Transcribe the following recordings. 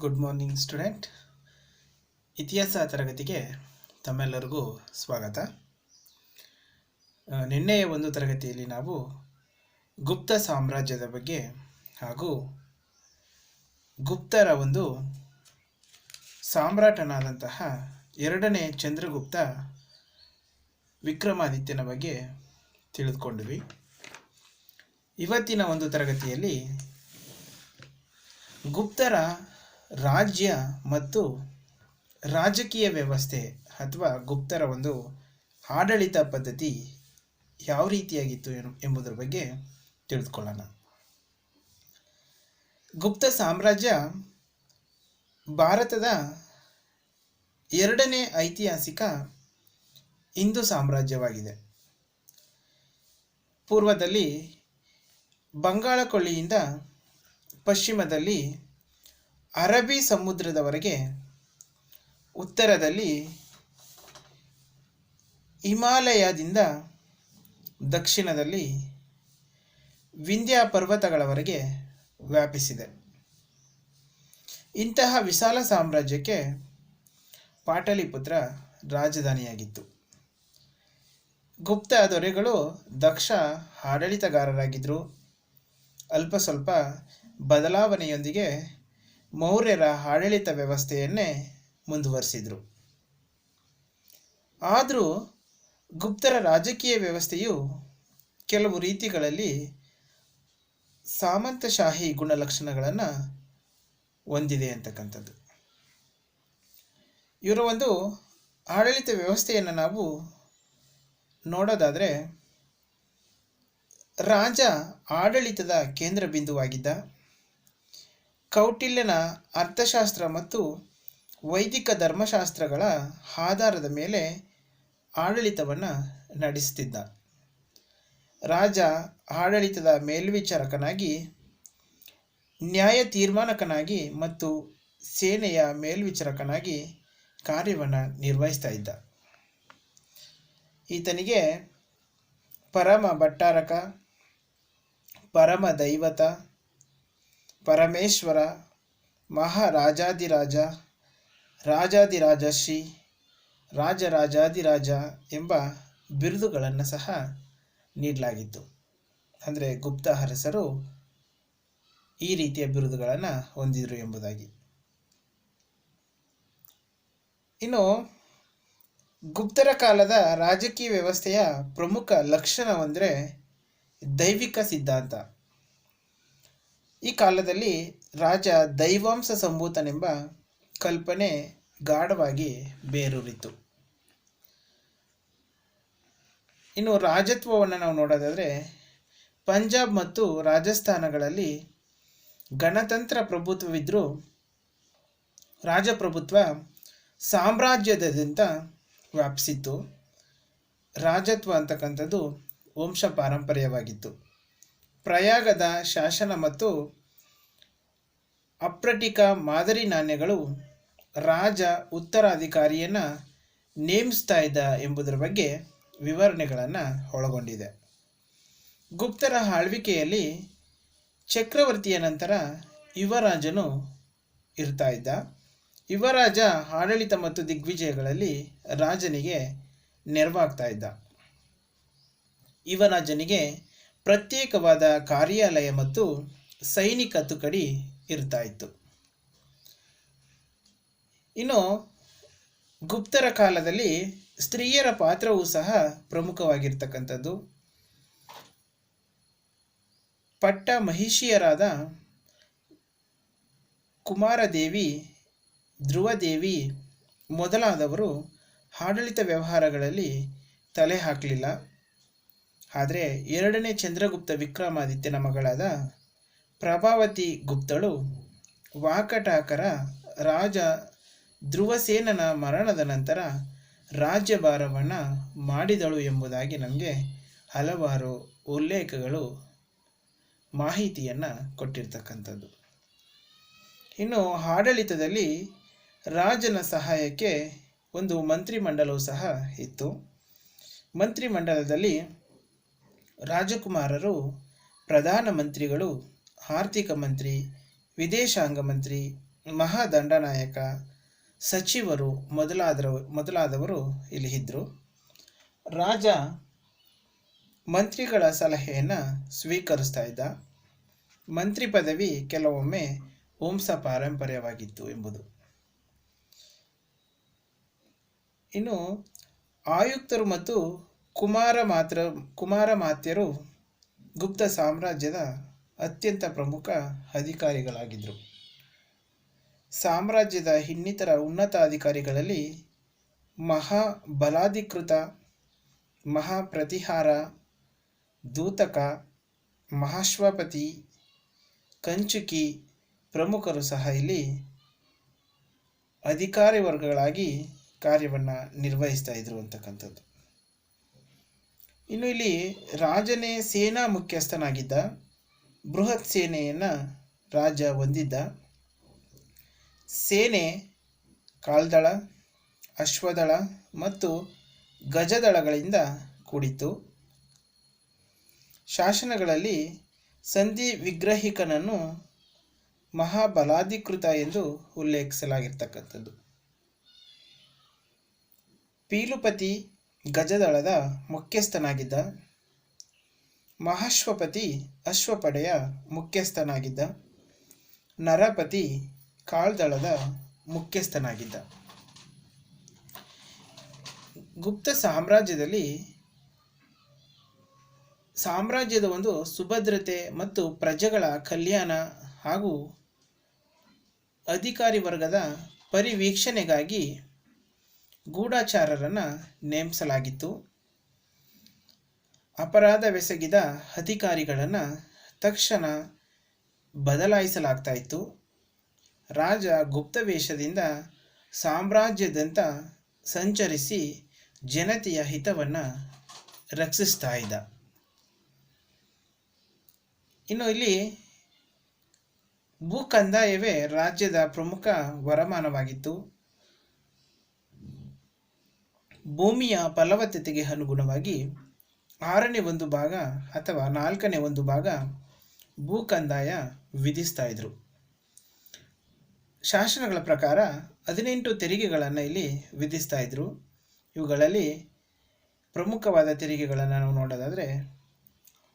Good morning student. ಇತಿಹಾಸ ತರಗತಿಗೆ ತಮ್ಮೆಲ್ಲರಿಗೂ ಸ್ವಾಗತ. ನಿನ್ನೆಯ ಒಂದು ತರಗತಿಯಲ್ಲಿ ನಾವು ಗುಪ್ತ ಸಾಮ್ರಾಜ್ಯದ ಬಗ್ಗೆ ಹಾಗೂ ಗುಪ್ತರ ಒಂದು ಸಾಮ್ರಾಟನಾದಂತಹ ಎರಡನೇ ಚಂದ್ರಗುಪ್ತ ವಿಕ್ರಮಾದಿತ್ಯನ ಬಗ್ಗೆ ತಿಳಿದುಕೊಂಡ್ವಿ. ಇವತ್ತಿನ ಒಂದು ತರಗತಿಯಲ್ಲಿ ಗುಪ್ತರ ರಾಜ್ಯ ಮತ್ತು ರಾಜಕೀಯ ವ್ಯವಸ್ಥೆ ಅಥವಾ ಗುಪ್ತರ ಒಂದು ಆಡಳಿತ ಪದ್ಧತಿ ಯಾವ ರೀತಿಯಾಗಿತ್ತು ಎಂಬುದರ ಬಗ್ಗೆ ತಿಳಿದುಕೊಳ್ಳೋಣ. ಗುಪ್ತ ಸಾಮ್ರಾಜ್ಯ ಭಾರತದ ಎರಡನೇ ಐತಿಹಾಸಿಕ ಹಿಂದೂ ಸಾಮ್ರಾಜ್ಯವಾಗಿದೆ. ಪೂರ್ವದಲ್ಲಿ ಬಂಗಾಳ ಕೊಲ್ಲಿಯಿಂದ ಪಶ್ಚಿಮದಲ್ಲಿ ಅರಬ್ಬಿ ಸಮುದ್ರದವರೆಗೆ, ಉತ್ತರದಲ್ಲಿ ಹಿಮಾಲಯದಿಂದ ದಕ್ಷಿಣದಲ್ಲಿ ವಿಂಧ್ಯ ಪರ್ವತಗಳವರೆಗೆ ವ್ಯಾಪಿಸಿದೆ. ಇಂತಹ ವಿಶಾಲ ಸಾಮ್ರಾಜ್ಯಕ್ಕೆ ಪಾಟಲಿಪುತ್ರ ರಾಜಧಾನಿಯಾಗಿತ್ತು. ಗುಪ್ತ ದೊರೆಗಳು ದಕ್ಷ ಆಡಳಿತಗಾರರಾಗಿದ್ದರು. ಅಲ್ಪ ಸ್ವಲ್ಪ ಬದಲಾವಣೆಯೊಂದಿಗೆ ಮೌರ್ಯರ ಆಡಳಿತ ವ್ಯವಸ್ಥೆಯನ್ನೇ ಮುಂದುವರಿಸಿದರು. ಆದರೂ ಗುಪ್ತರ ರಾಜಕೀಯ ವ್ಯವಸ್ಥೆಯು ಕೆಲವು ರೀತಿಗಳಲ್ಲಿ ಸಾಮಂತಶಾಹಿ ಗುಣಲಕ್ಷಣಗಳನ್ನು ಹೊಂದಿದೆ ಅಂತಕ್ಕಂಥದ್ದು. ಇವರ ಒಂದು ಆಡಳಿತ ವ್ಯವಸ್ಥೆಯನ್ನು ನಾವು ನೋಡೋದಾದರೆ, ರಾಜ ಆಡಳಿತದ ಕೇಂದ್ರ ಬಿಂದುವಾಗಿದ್ದ. ಕೌಟಿಲ್ಯನ ಅರ್ಥಶಾಸ್ತ್ರ ಮತ್ತು ವೈದಿಕ ಧರ್ಮಶಾಸ್ತ್ರಗಳ ಆಧಾರದ ಮೇಲೆ ಆಡಳಿತವನ್ನು ನಡೆಸುತ್ತಿದ್ದ. ರಾಜ ಆಡಳಿತದ ಮೇಲ್ವಿಚಾರಕನಾಗಿ, ನ್ಯಾಯ ತೀರ್ಮಾನಕನಾಗಿ ಮತ್ತು ಸೇನೆಯ ಮೇಲ್ವಿಚಾರಕನಾಗಿ ಕಾರ್ಯವನ್ನು ನಿರ್ವಹಿಸ್ತಾ ಇದ್ದ. ಈತನಿಗೆ ಪರಮ ಭಟ್ಟಾರಕ, ಪರಮ ದೈವತ, ಪರಮೇಶ್ವರ, ಮಹಾರಾಜಾಧಿರಾಜ, ರಾಜಾಧಿರಾಜಶ್ರೀ, ರಾಜರಾಜಾಧಿರಾಜ ಎಂಬ ಬಿರುದುಗಳನ್ನು ಸಹ ನೀಡಲಾಗಿತ್ತು. ಅಂದರೆ ಗುಪ್ತ ಅರಸರು ಈ ರೀತಿಯ ಬಿರುದುಗಳನ್ನು ಹೊಂದಿದರು ಎಂಬುದಾಗಿ. ಇನ್ನು ಗುಪ್ತರ ಕಾಲದ ರಾಜಕೀಯ ವ್ಯವಸ್ಥೆಯ ಪ್ರಮುಖ ಲಕ್ಷಣವೆಂದರೆ ದೈವಿಕ ಸಿದ್ಧಾಂತ. ಈ ಕಾಲದಲ್ಲಿ ರಾಜ ದೈವಾಂಶ ಸಂಭೂತನೆಂಬ ಕಲ್ಪನೆ ಗಾಢವಾಗಿ ಬೇರೂರಿತು. ಇನ್ನು ರಾಜತ್ವವನ್ನು ನಾವು ನೋಡೋದಾದರೆ, ಪಂಜಾಬ್ ಮತ್ತು ರಾಜಸ್ಥಾನಗಳಲ್ಲಿ ಗಣತಂತ್ರ ಪ್ರಭುತ್ವವಿದ್ದರೂ ರಾಜಪ್ರಭುತ್ವ ಸಾಮ್ರಾಜ್ಯದಾದ್ಯಂತ ವ್ಯಾಪಿಸಿತ್ತು. ರಾಜತ್ವ ಅಂತಕ್ಕಂಥದ್ದು ವಂಶ ಪಾರಂಪರ್ಯವಾಗಿತ್ತು. ಪ್ರಯಾಗದ ಶಾಸನ ಮತ್ತು ಅಪ್ರಟಿಕ ಮಾದರಿ ನಾಣ್ಯಗಳು ರಾಜ ಉತ್ತರಾಧಿಕಾರಿಯನ್ನು ನೇಮಿಸ್ತಾ ಇದ್ದ ಎಂಬುದರ ಬಗ್ಗೆ ವಿವರಣೆಗಳನ್ನು ಒಳಗೊಂಡಿದೆ. ಗುಪ್ತರ ಆಳ್ವಿಕೆಯಲ್ಲಿ ಚಕ್ರವರ್ತಿಯ ನಂತರ ಯುವರಾಜನು ಇರ್ತಾ ಇದ್ದ. ಯುವರಾಜ ಆಡಳಿತ ಮತ್ತು ದಿಗ್ವಿಜಯಗಳಲ್ಲಿ ರಾಜನಿಗೆ ನೆರವಾಗ್ತಾ ಇದ್ದ. ಯುವರಾಜನಿಗೆ ಪ್ರತ್ಯೇಕವಾದ ಕಾರ್ಯಾಲಯ ಮತ್ತು ಸೈನಿಕ ತುಕಡಿ ಇರ್ತಾ ಇತ್ತು. ಇನ್ನು ಗುಪ್ತರ ಕಾಲದಲ್ಲಿ ಸ್ತ್ರೀಯರ ಪಾತ್ರವೂ ಸಹ ಪ್ರಮುಖವಾಗಿರ್ತಕ್ಕಂಥದ್ದು. ಪಟ್ಟ ಮಹಿಷಿಯರಾದ ಕುಮಾರದೇವಿ, ಧ್ರುವದೇವಿ ಮೊದಲಾದವರು ಆಡಳಿತ ವ್ಯವಹಾರಗಳಲ್ಲಿ ತಲೆ ಹಾಕಲಿಲ್ಲ. ಆದರೆ ಎರಡನೇ ಚಂದ್ರಗುಪ್ತ ವಿಕ್ರಮಾದಿತ್ಯನ ಮಗಳಾದ ಪ್ರಭಾವತಿ ಗುಪ್ತಳು ವಾಕಟಾಕರ ರಾಜ ಧ್ರುವಸೇನನ ಮರಣದ ನಂತರ ರಾಜ್ಯಭಾರವನ್ನು ಮಾಡಿದಳು ಎಂಬುದಾಗಿ ನಮಗೆ ಹಲವಾರು ಉಲ್ಲೇಖಗಳು ಮಾಹಿತಿಯನ್ನು ಕೊಟ್ಟಿರ್ತಕ್ಕಂಥದ್ದು. ಇನ್ನು ಆಡಳಿತದಲ್ಲಿ ರಾಜನ ಸಹಾಯಕ್ಕೆ ಒಂದು ಮಂತ್ರಿಮಂಡಲವು ಸಹ ಇತ್ತು. ಮಂತ್ರಿಮಂಡಲದಲ್ಲಿ ರಾಜಕುಮಾರರು, ಪ್ರಧಾನಮಂತ್ರಿಗಳು, ಆರ್ಥಿಕ ಮಂತ್ರಿ, ವಿದೇಶಾಂಗ ಮಂತ್ರಿ, ಮಹಾದಂಡನಾಯಕ, ಸಚಿವರು ಮೊದಲಾದವರು ಇಲ್ಲಿ ಇದ್ದರು. ರಾಜ ಮಂತ್ರಿಗಳ ಸಲಹೆಯನ್ನು ಸ್ವೀಕರಿಸ್ತಾ ಇದ್ದ. ಮಂತ್ರಿ ಪದವಿ ಕೆಲವೊಮ್ಮೆ ವಂಶ ಪಾರಂಪರ್ಯವಾಗಿತ್ತು ಎಂಬುದು. ಇನ್ನು ಆಯುಕ್ತರು ಮತ್ತು ಕುಮಾರಮಾತ್ಯರು ಗುಪ್ತ ಸಾಮ್ರಾಜ್ಯದ ಅತ್ಯಂತ ಪ್ರಮುಖ ಅಧಿಕಾರಿಗಳಾಗಿದ್ದರು. ಸಾಮ್ರಾಜ್ಯದ ಇನ್ನಿತರ ಉನ್ನತ ಅಧಿಕಾರಿಗಳಲ್ಲಿ ಮಹಾಬಲಾಧಿಕೃತ, ಮಹಾಪ್ರತಿಹಾರ, ದೂತಕ, ಮಹಾಶ್ವಪತಿ, ಕಂಚುಕಿ ಪ್ರಮುಖರು ಸಹ ಇಲ್ಲಿ ಅಧಿಕಾರಿ ವರ್ಗಗಳಾಗಿ ಕಾರ್ಯವನ್ನು ನಿರ್ವಹಿಸ್ತಾ ಇದ್ರು ಅಂತಕ್ಕಂಥದ್ದು. ಇನ್ನು ಇಲ್ಲಿ ರಾಜನೇ ಸೇನಾ ಮುಖ್ಯಸ್ಥನಾಗಿದ್ದ. ಬೃಹತ್ ಸೇನೆಯನ್ನು ರಾಜ ಹೊಂದಿದ್ದ. ಸೇನೆ ಕಾಲ್ದಳ, ಅಶ್ವದಳ ಮತ್ತು ಗಜದಳಗಳಿಂದ ಕೂಡಿತ್ತು. ಶಾಸನಗಳಲ್ಲಿ ಸಂಧಿ ವಿಗ್ರಹಿಕನನ್ನು ಮಹಾಬಲಾಧಿಕೃತ ಎಂದು ಉಲ್ಲೇಖಿಸಲಾಗಿರ್ತಕ್ಕಂಥದ್ದು. ಪೀಲುಪತಿ ಗಜದಳದ ಮುಖ್ಯಸ್ಥನಾಗಿದ್ದ. ಮಹಾಶ್ವಪತಿ ಅಶ್ವಪಡೆಯ ಮುಖ್ಯಸ್ಥನಾಗಿದ್ದ. ನರಪತಿ ಕಾಲ್ದಳದ ಮುಖ್ಯಸ್ಥನಾಗಿದ್ದ. ಗುಪ್ತ ಸಾಮ್ರಾಜ್ಯದ ಒಂದು ಸುಭದ್ರತೆ ಮತ್ತು ಪ್ರಜೆಗಳ ಕಲ್ಯಾಣ ಹಾಗೂ ಅಧಿಕಾರಿ ವರ್ಗದ ಪರಿವೀಕ್ಷಣೆಗಾಗಿ ಗೂಢಚಾರರನ್ನು ನೇಮಿಸಲಾಗಿತ್ತು. ಅಪರಾಧವೆಸಗಿದ ಅಧಿಕಾರಿಗಳನ್ನು ತಕ್ಷಣ ಬದಲಾಯಿಸಲಾಗ್ತಾ ಇತ್ತು. ರಾಜ ಗುಪ್ತವೇಷದಿಂದ ಸಾಮ್ರಾಜ್ಯಾದ್ಯಂತ ಸಂಚರಿಸಿ ಜನತೆಯ ಹಿತವನ್ನು ರಕ್ಷಿಸ್ತಾ ಇದ್ದ. ಇನ್ನು ಇಲ್ಲಿ ಭೂಕಂದಾಯವೇ ರಾಜ್ಯದ ಪ್ರಮುಖ ವರಮಾನವಾಗಿತ್ತು. ಭೂಮಿಯ ಫಲವತ್ತತೆಗೆ ಅನುಗುಣವಾಗಿ 1/6 ಭಾಗ ಅಥವಾ 1/4 ಭಾಗ ಭೂಕಂದಾಯ ವಿಧಿಸ್ತಾ ಇದ್ರು. ಶಾಸನಗಳ ಪ್ರಕಾರ 18 ತೆರಿಗೆಗಳನ್ನು ಇಲ್ಲಿ ವಿಧಿಸ್ತಾ ಇದ್ರು. ಇವುಗಳಲ್ಲಿ ಪ್ರಮುಖವಾದ ತೆರಿಗೆಗಳನ್ನು ನಾವು ನೋಡೋದಾದರೆ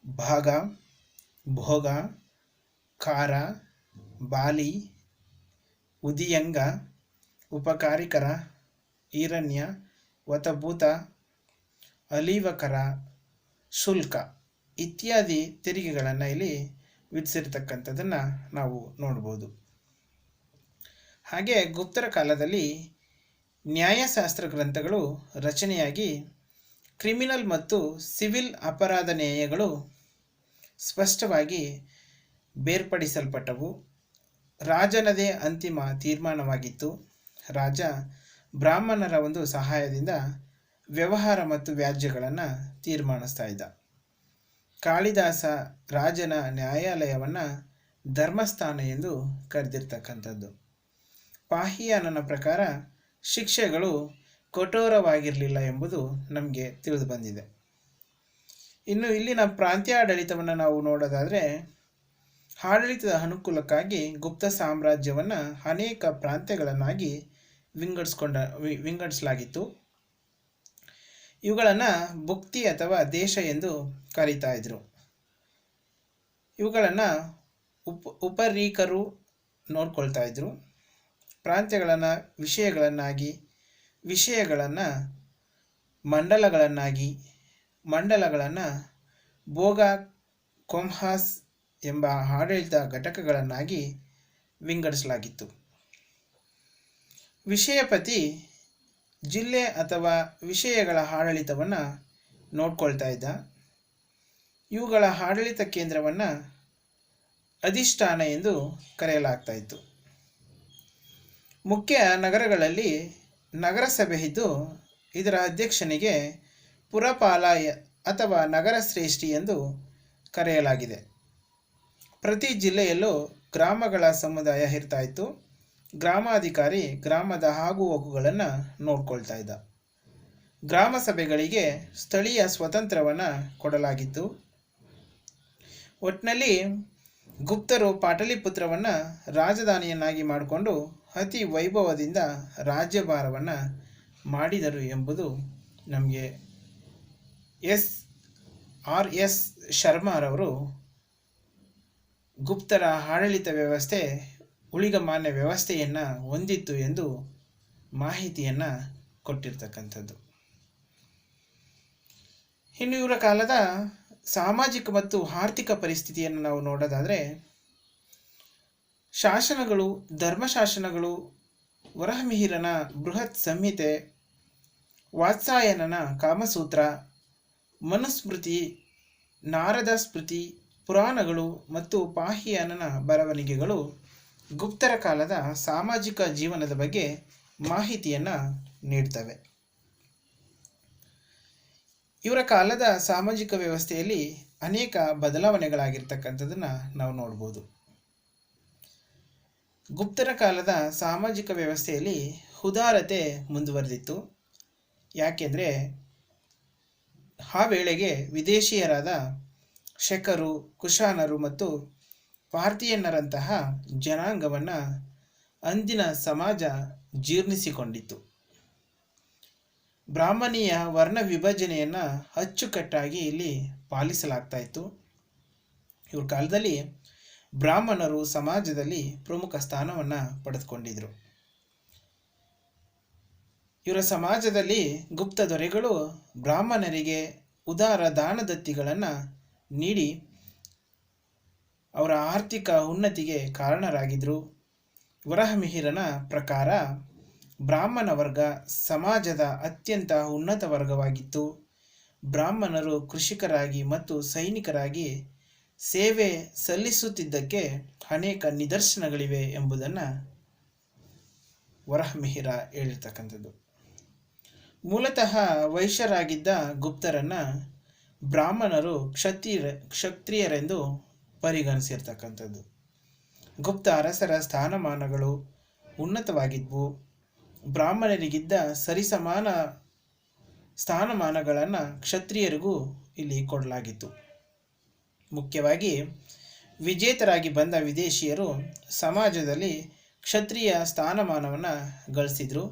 ಭಾಗ, ಭೋಗ, ಕಾರ, ಬಾಲಿ, ಉದಿಯಂಗ, ಉಪಕಾರಿಕರ, ಈರಣ್ಯ, ವತಭೂತ, ಅಲೀವಕರ, ಶುಲ್ಕ ಇತ್ಯಾದಿ ತೆರಿಗೆಗಳನ್ನು ಇಲ್ಲಿ ವಿಧಿಸಿರ್ತಕ್ಕಂಥದ್ದನ್ನು ನಾವು ನೋಡ್ಬೋದು. ಹಾಗೆ ಗುಪ್ತರ ಕಾಲದಲ್ಲಿ ನ್ಯಾಯಶಾಸ್ತ್ರ ಗ್ರಂಥಗಳು ರಚನೆಯಾಗಿ ಕ್ರಿಮಿನಲ್ ಮತ್ತು ಸಿವಿಲ್ ಅಪರಾಧ ನ್ಯಾಯಗಳು ಸ್ಪಷ್ಟವಾಗಿ ಬೇರ್ಪಡಿಸಲ್ಪಟ್ಟವು. ರಾಜನದೇ ಅಂತಿಮ ತೀರ್ಮಾನವಾಗಿತ್ತು. ರಾಜ ಬ್ರಾಹ್ಮಣರ ಒಂದು ಸಹಾಯದಿಂದ ವ್ಯವಹಾರ ಮತ್ತು ವ್ಯಾಜ್ಯಗಳನ್ನು ತೀರ್ಮಾನಿಸ್ತಾ ಇದ್ದ. ಕಾಳಿದಾಸ ರಾಜನ ನ್ಯಾಯಾಲಯವನ್ನು ಧರ್ಮಸ್ಥಾನ ಎಂದು ಕರೆದಿರ್ತಕ್ಕಂಥದ್ದು. ಪಾಹಿಯಾನನ ಪ್ರಕಾರ ಶಿಕ್ಷೆಗಳು ಕಠೋರವಾಗಿರಲಿಲ್ಲ ಎಂಬುದು ನಮಗೆ ತಿಳಿದು ಬಂದಿದೆ. ಇನ್ನು ಇಲ್ಲಿನ ಪ್ರಾಂತ್ಯ ಆಡಳಿತವನ್ನು ನಾವು ನೋಡೋದಾದರೆ ಆಡಳಿತದ ಅನುಕೂಲಕ್ಕಾಗಿ ಗುಪ್ತ ಸಾಮ್ರಾಜ್ಯವನ್ನು ಅನೇಕ ಪ್ರಾಂತ್ಯಗಳನ್ನಾಗಿ ವಿಂಗಡಿಸಲಾಗಿತ್ತು. ಇವುಗಳನ್ನು ಭುಕ್ತಿ ಅಥವಾ ದೇಶ ಎಂದು ಕರೀತಾ ಇದ್ರು. ಇವುಗಳನ್ನು ಉಪರೀಕರು ನೋಡ್ಕೊಳ್ತಾ ಇದ್ರು. ಪ್ರಾಂತ್ಯಗಳನ್ನು ವಿಷಯಗಳನ್ನು ಮಂಡಲಗಳನ್ನು ಭೋಗ ಕೊಂಹಾಸ್ ಎಂಬ ಆಡಳಿತ ಘಟಕಗಳನ್ನಾಗಿ ವಿಂಗಡಿಸಲಾಗಿತ್ತು. ವಿಷಯಪತಿ ಜಿಲ್ಲೆ ಅಥವಾ ವಿಷಯಗಳ ಆಡಳಿತವನ್ನು ನೋಡ್ಕೊಳ್ತಾ ಇದ್ದ. ಇವುಗಳ ಆಡಳಿತ ಕೇಂದ್ರವನ್ನು ಅಧಿಷ್ಠಾನ ಎಂದು ಕರೆಯಲಾಗ್ತಾ ಇತ್ತು. ಮುಖ್ಯ ನಗರಗಳಲ್ಲಿ ನಗರಸಭೆ ಇದ್ದು ಇದರ ಅಧ್ಯಕ್ಷನಿಗೆ ಪುರಪಾಲ ಅಥವಾ ನಗರ ಶ್ರೇಷ್ಠಿ ಎಂದು ಕರೆಯಲಾಗಿದೆ. ಪ್ರತಿ ಜಿಲ್ಲೆಯಲ್ಲೂ ಗ್ರಾಮಗಳ ಸಮುದಾಯ ಇರ್ತಾ ಇತ್ತು. ಗ್ರಾಮಾಧಿಕಾರಿ ಗ್ರಾಮದ ಆಗುಹೋಗುಗಳನ್ನು ನೋಡ್ಕೊಳ್ತಾ ಇದ್ದ. ಗ್ರಾಮ ಸಭೆಗಳಿಗೆ ಸ್ಥಳೀಯ ಸ್ವಾತಂತ್ರ್ಯವನ್ನು ಕೊಡಲಾಗಿತ್ತು. ಒಟ್ಟಿನಲ್ಲಿ ಗುಪ್ತರು ಪಾಟಲಿಪುತ್ರವನ್ನು ರಾಜಧಾನಿಯನ್ನಾಗಿ ಮಾಡಿಕೊಂಡು ಅತಿ ವೈಭವದಿಂದ ರಾಜ್ಯಭಾರವನ್ನು ಮಾಡಿದರು ಎಂಬುದು ನಮಗೆ RS ಶರ್ಮಾರವರು ಗುಪ್ತರ ಆಡಳಿತ ವ್ಯವಸ್ಥೆ ಊಳಿಗಮಾನ್ಯ ವ್ಯವಸ್ಥೆಯನ್ನು ಹೊಂದಿತ್ತು ಎಂದು ಮಾಹಿತಿಯನ್ನು ಕೊಟ್ಟಿರ್ತಕ್ಕಂಥದ್ದು. ಇನ್ನು ಇವರ ಕಾಲದ ಸಾಮಾಜಿಕ ಮತ್ತು ಆರ್ಥಿಕ ಪರಿಸ್ಥಿತಿಯನ್ನು ನಾವು ನೋಡೋದಾದರೆ, ಶಾಸನಗಳು, ಧರ್ಮಶಾಸನಗಳು, ವರಹಮಿಹಿರನ ಬೃಹತ್ ಸಂಹಿತೆ, ವಾತ್ಸಾಯನನ ಕಾಮಸೂತ್ರ, ಮನುಸ್ಮೃತಿ, ನಾರದ ಸ್ಮೃತಿ, ಪುರಾಣಗಳು ಮತ್ತು ಪಾಹಿಯಾನನ ಬರವಣಿಗೆಗಳು ಗುಪ್ತರ ಕಾಲದ ಸಾಮಾಜಿಕ ಜೀವನದ ಬಗ್ಗೆ ಮಾಹಿತಿಯನ್ನು ನೀಡ್ತವೆ. ಇವರ ಕಾಲದ ಸಾಮಾಜಿಕ ವ್ಯವಸ್ಥೆಯಲ್ಲಿ ಅನೇಕ ಬದಲಾವಣೆಗಳಾಗಿರ್ತಕ್ಕಂಥದ್ದನ್ನು ನಾವು ನೋಡ್ಬೋದು. ಗುಪ್ತರ ಕಾಲದ ಸಾಮಾಜಿಕ ವ್ಯವಸ್ಥೆಯಲ್ಲಿ ಉದಾರತೆ ಮುಂದುವರೆದಿತ್ತು. ಯಾಕೆಂದರೆ ಆ ವೇಳೆಗೆ ವಿದೇಶಿಯರಾದ ಶಕರು, ಕುಶಾನರು ಮತ್ತು ಪಾರ್ಥಿಯನ್ನರಂತಹ ಜನಾಂಗವನ್ನು ಅಂದಿನ ಸಮಾಜ ಜೀರ್ಣಿಸಿಕೊಂಡಿತ್ತು. ಬ್ರಾಹ್ಮಣೀಯ ವರ್ಣ ವಿಭಜನೆಯನ್ನು ಅಚ್ಚುಕಟ್ಟಾಗಿ ಇಲ್ಲಿ ಪಾಲಿಸಲಾಗ್ತಾ ಇತ್ತು. ಇವ್ರ ಕಾಲದಲ್ಲಿ ಬ್ರಾಹ್ಮಣರು ಸಮಾಜದಲ್ಲಿ ಪ್ರಮುಖ ಸ್ಥಾನವನ್ನು ಪಡೆದುಕೊಂಡಿದ್ರು. ಇವರ ಸಮಾಜದಲ್ಲಿ ಗುಪ್ತ ದೊರೆಗಳು ಬ್ರಾಹ್ಮಣರಿಗೆ ಉದಾರ ದಾನದತ್ತಿಗಳನ್ನು ನೀಡಿ ಅವರ ಆರ್ಥಿಕ ಉನ್ನತಿಗೆ ಕಾರಣರಾಗಿದ್ದರು. ವರಹಮಿಹಿರನ ಪ್ರಕಾರ ಬ್ರಾಹ್ಮಣ ವರ್ಗ ಸಮಾಜದ ಅತ್ಯಂತ ಉನ್ನತ ವರ್ಗವಾಗಿತ್ತು. ಬ್ರಾಹ್ಮಣರು ಕೃಷಿಕರಾಗಿ ಮತ್ತು ಸೈನಿಕರಾಗಿ ಸೇವೆ ಸಲ್ಲಿಸುತ್ತಿದ್ದಕ್ಕೆ ಅನೇಕ ನಿದರ್ಶನಗಳಿವೆ ಎಂಬುದನ್ನು ವರಹಮಿಹಿರ ಹೇಳಿರ್ತಕ್ಕಂಥದ್ದು. ಮೂಲತಃ ವೈಶ್ಯರಾಗಿದ್ದ ಗುಪ್ತರನ್ನು ಬ್ರಾಹ್ಮಣರು ಕ್ಷತ್ರಿಯರೆಂದು ಪರಿಗಣಿಸಿರ್ತಕ್ಕಂಥದ್ದು. ಗುಪ್ತ ಅರಸರ ಸ್ಥಾನಮಾನಗಳು ಉನ್ನತವಾಗಿದ್ವು. ಬ್ರಾಹ್ಮಣರಿಗಿದ್ದ ಸರಿಸಮಾನ ಸ್ಥಾನಮಾನಗಳನ್ನು ಕ್ಷತ್ರಿಯರಿಗೂ ಇಲ್ಲಿ ಕೊಡಲಾಗಿತ್ತು. ಮುಖ್ಯವಾಗಿ ವಿಜೇತರಾಗಿ ಬಂದ ವಿದೇಶಿಯರು ಸಮಾಜದಲ್ಲಿ ಕ್ಷತ್ರಿಯ ಸ್ಥಾನಮಾನವನ್ನು ಗಳಿಸಿದರು.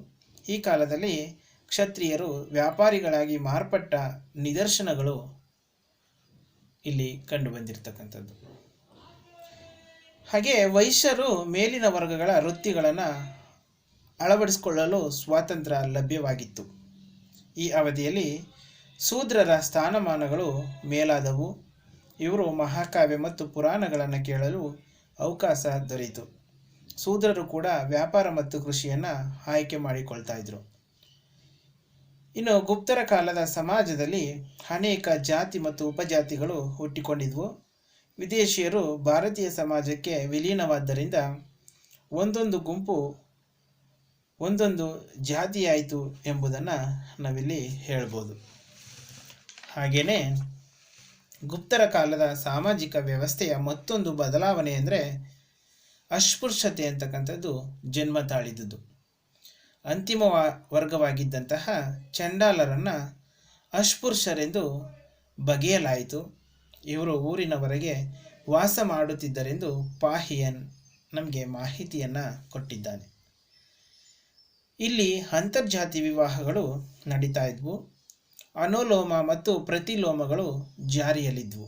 ಈ ಕಾಲದಲ್ಲಿ ಕ್ಷತ್ರಿಯರು ವ್ಯಾಪಾರಿಗಳಾಗಿ ಮಾರ್ಪಟ್ಟ ನಿದರ್ಶನಗಳು ಇಲ್ಲಿ ಕಂಡುಬಂದಿರತಕ್ಕಂಥದ್ದು. ಹಾಗೆ ವೈಶ್ಯರು ಮೇಲಿನ ವರ್ಗಗಳ ವೃತ್ತಿಗಳನ್ನು ಅಳವಡಿಸಿಕೊಳ್ಳಲು ಸ್ವಾತಂತ್ರ್ಯ ಲಭ್ಯವಾಗಿತ್ತು. ಈ ಅವಧಿಯಲ್ಲಿ ಶೂದ್ರರ ಸ್ಥಾನಮಾನಗಳು ಮೇಲಾದವು. ಇವರು ಮಹಾಕಾವ್ಯ ಮತ್ತು ಪುರಾಣಗಳನ್ನು ಕೇಳಲು ಅವಕಾಶ ದೊರೆಯಿತು. ಶೂದ್ರರು ಕೂಡ ವ್ಯಾಪಾರ ಮತ್ತು ಕೃಷಿಯನ್ನು ಆಯ್ಕೆ ಮಾಡಿಕೊಳ್ತಾ ಇದ್ರು. ಇನ್ನು ಗುಪ್ತರ ಕಾಲದ ಸಮಾಜದಲ್ಲಿ ಅನೇಕ ಜಾತಿ ಮತ್ತು ಉಪಜಾತಿಗಳು ಹುಟ್ಟಿಕೊಂಡಿದ್ವು. ವಿದೇಶಿಯರು ಭಾರತೀಯ ಸಮಾಜಕ್ಕೆ ವಿಲೀನವಾದ್ದರಿಂದ ಒಂದೊಂದು ಗುಂಪು ಒಂದೊಂದು ಜಾತಿಯಾಯಿತು ಎಂಬುದನ್ನು ನಾವಿಲ್ಲಿ ಹೇಳ್ಬೋದು. ಹಾಗೆಯೇ ಗುಪ್ತರ ಕಾಲದ ಸಾಮಾಜಿಕ ವ್ಯವಸ್ಥೆಯ ಮತ್ತೊಂದು ಬದಲಾವಣೆ ಅಂದರೆ ಅಸ್ಪೃಶ್ಯತೆ ಅಂತಕ್ಕಂಥದ್ದು ಜನ್ಮ ತಾಳಿದುದು. ಅಂತಿಮ ವರ್ಗವಾಗಿದ್ದಂತಹ ಚಂಡಾಲರನ್ನು ಅಸ್ಪೃಶ್ಯರೆಂದು ಬಗೆಯಲಾಯಿತು. ಇವರು ಊರಿನವರೆಗೆ ವಾಸ ಮಾಡುತ್ತಿದ್ದರೆಂದು ಪಾಹಿಯನ್ ನಮಗೆ ಮಾಹಿತಿಯನ್ನು ಕೊಟ್ಟಿದ್ದಾನೆ. ಇಲ್ಲಿ ಅಂತರ್ಜಾತಿ ವಿವಾಹಗಳು ನಡೀತಾ ಇದ್ವು. ಅನುಲೋಮ ಮತ್ತು ಪ್ರತಿಲೋಮಗಳು ಜಾರಿಯಲ್ಲಿದ್ವು.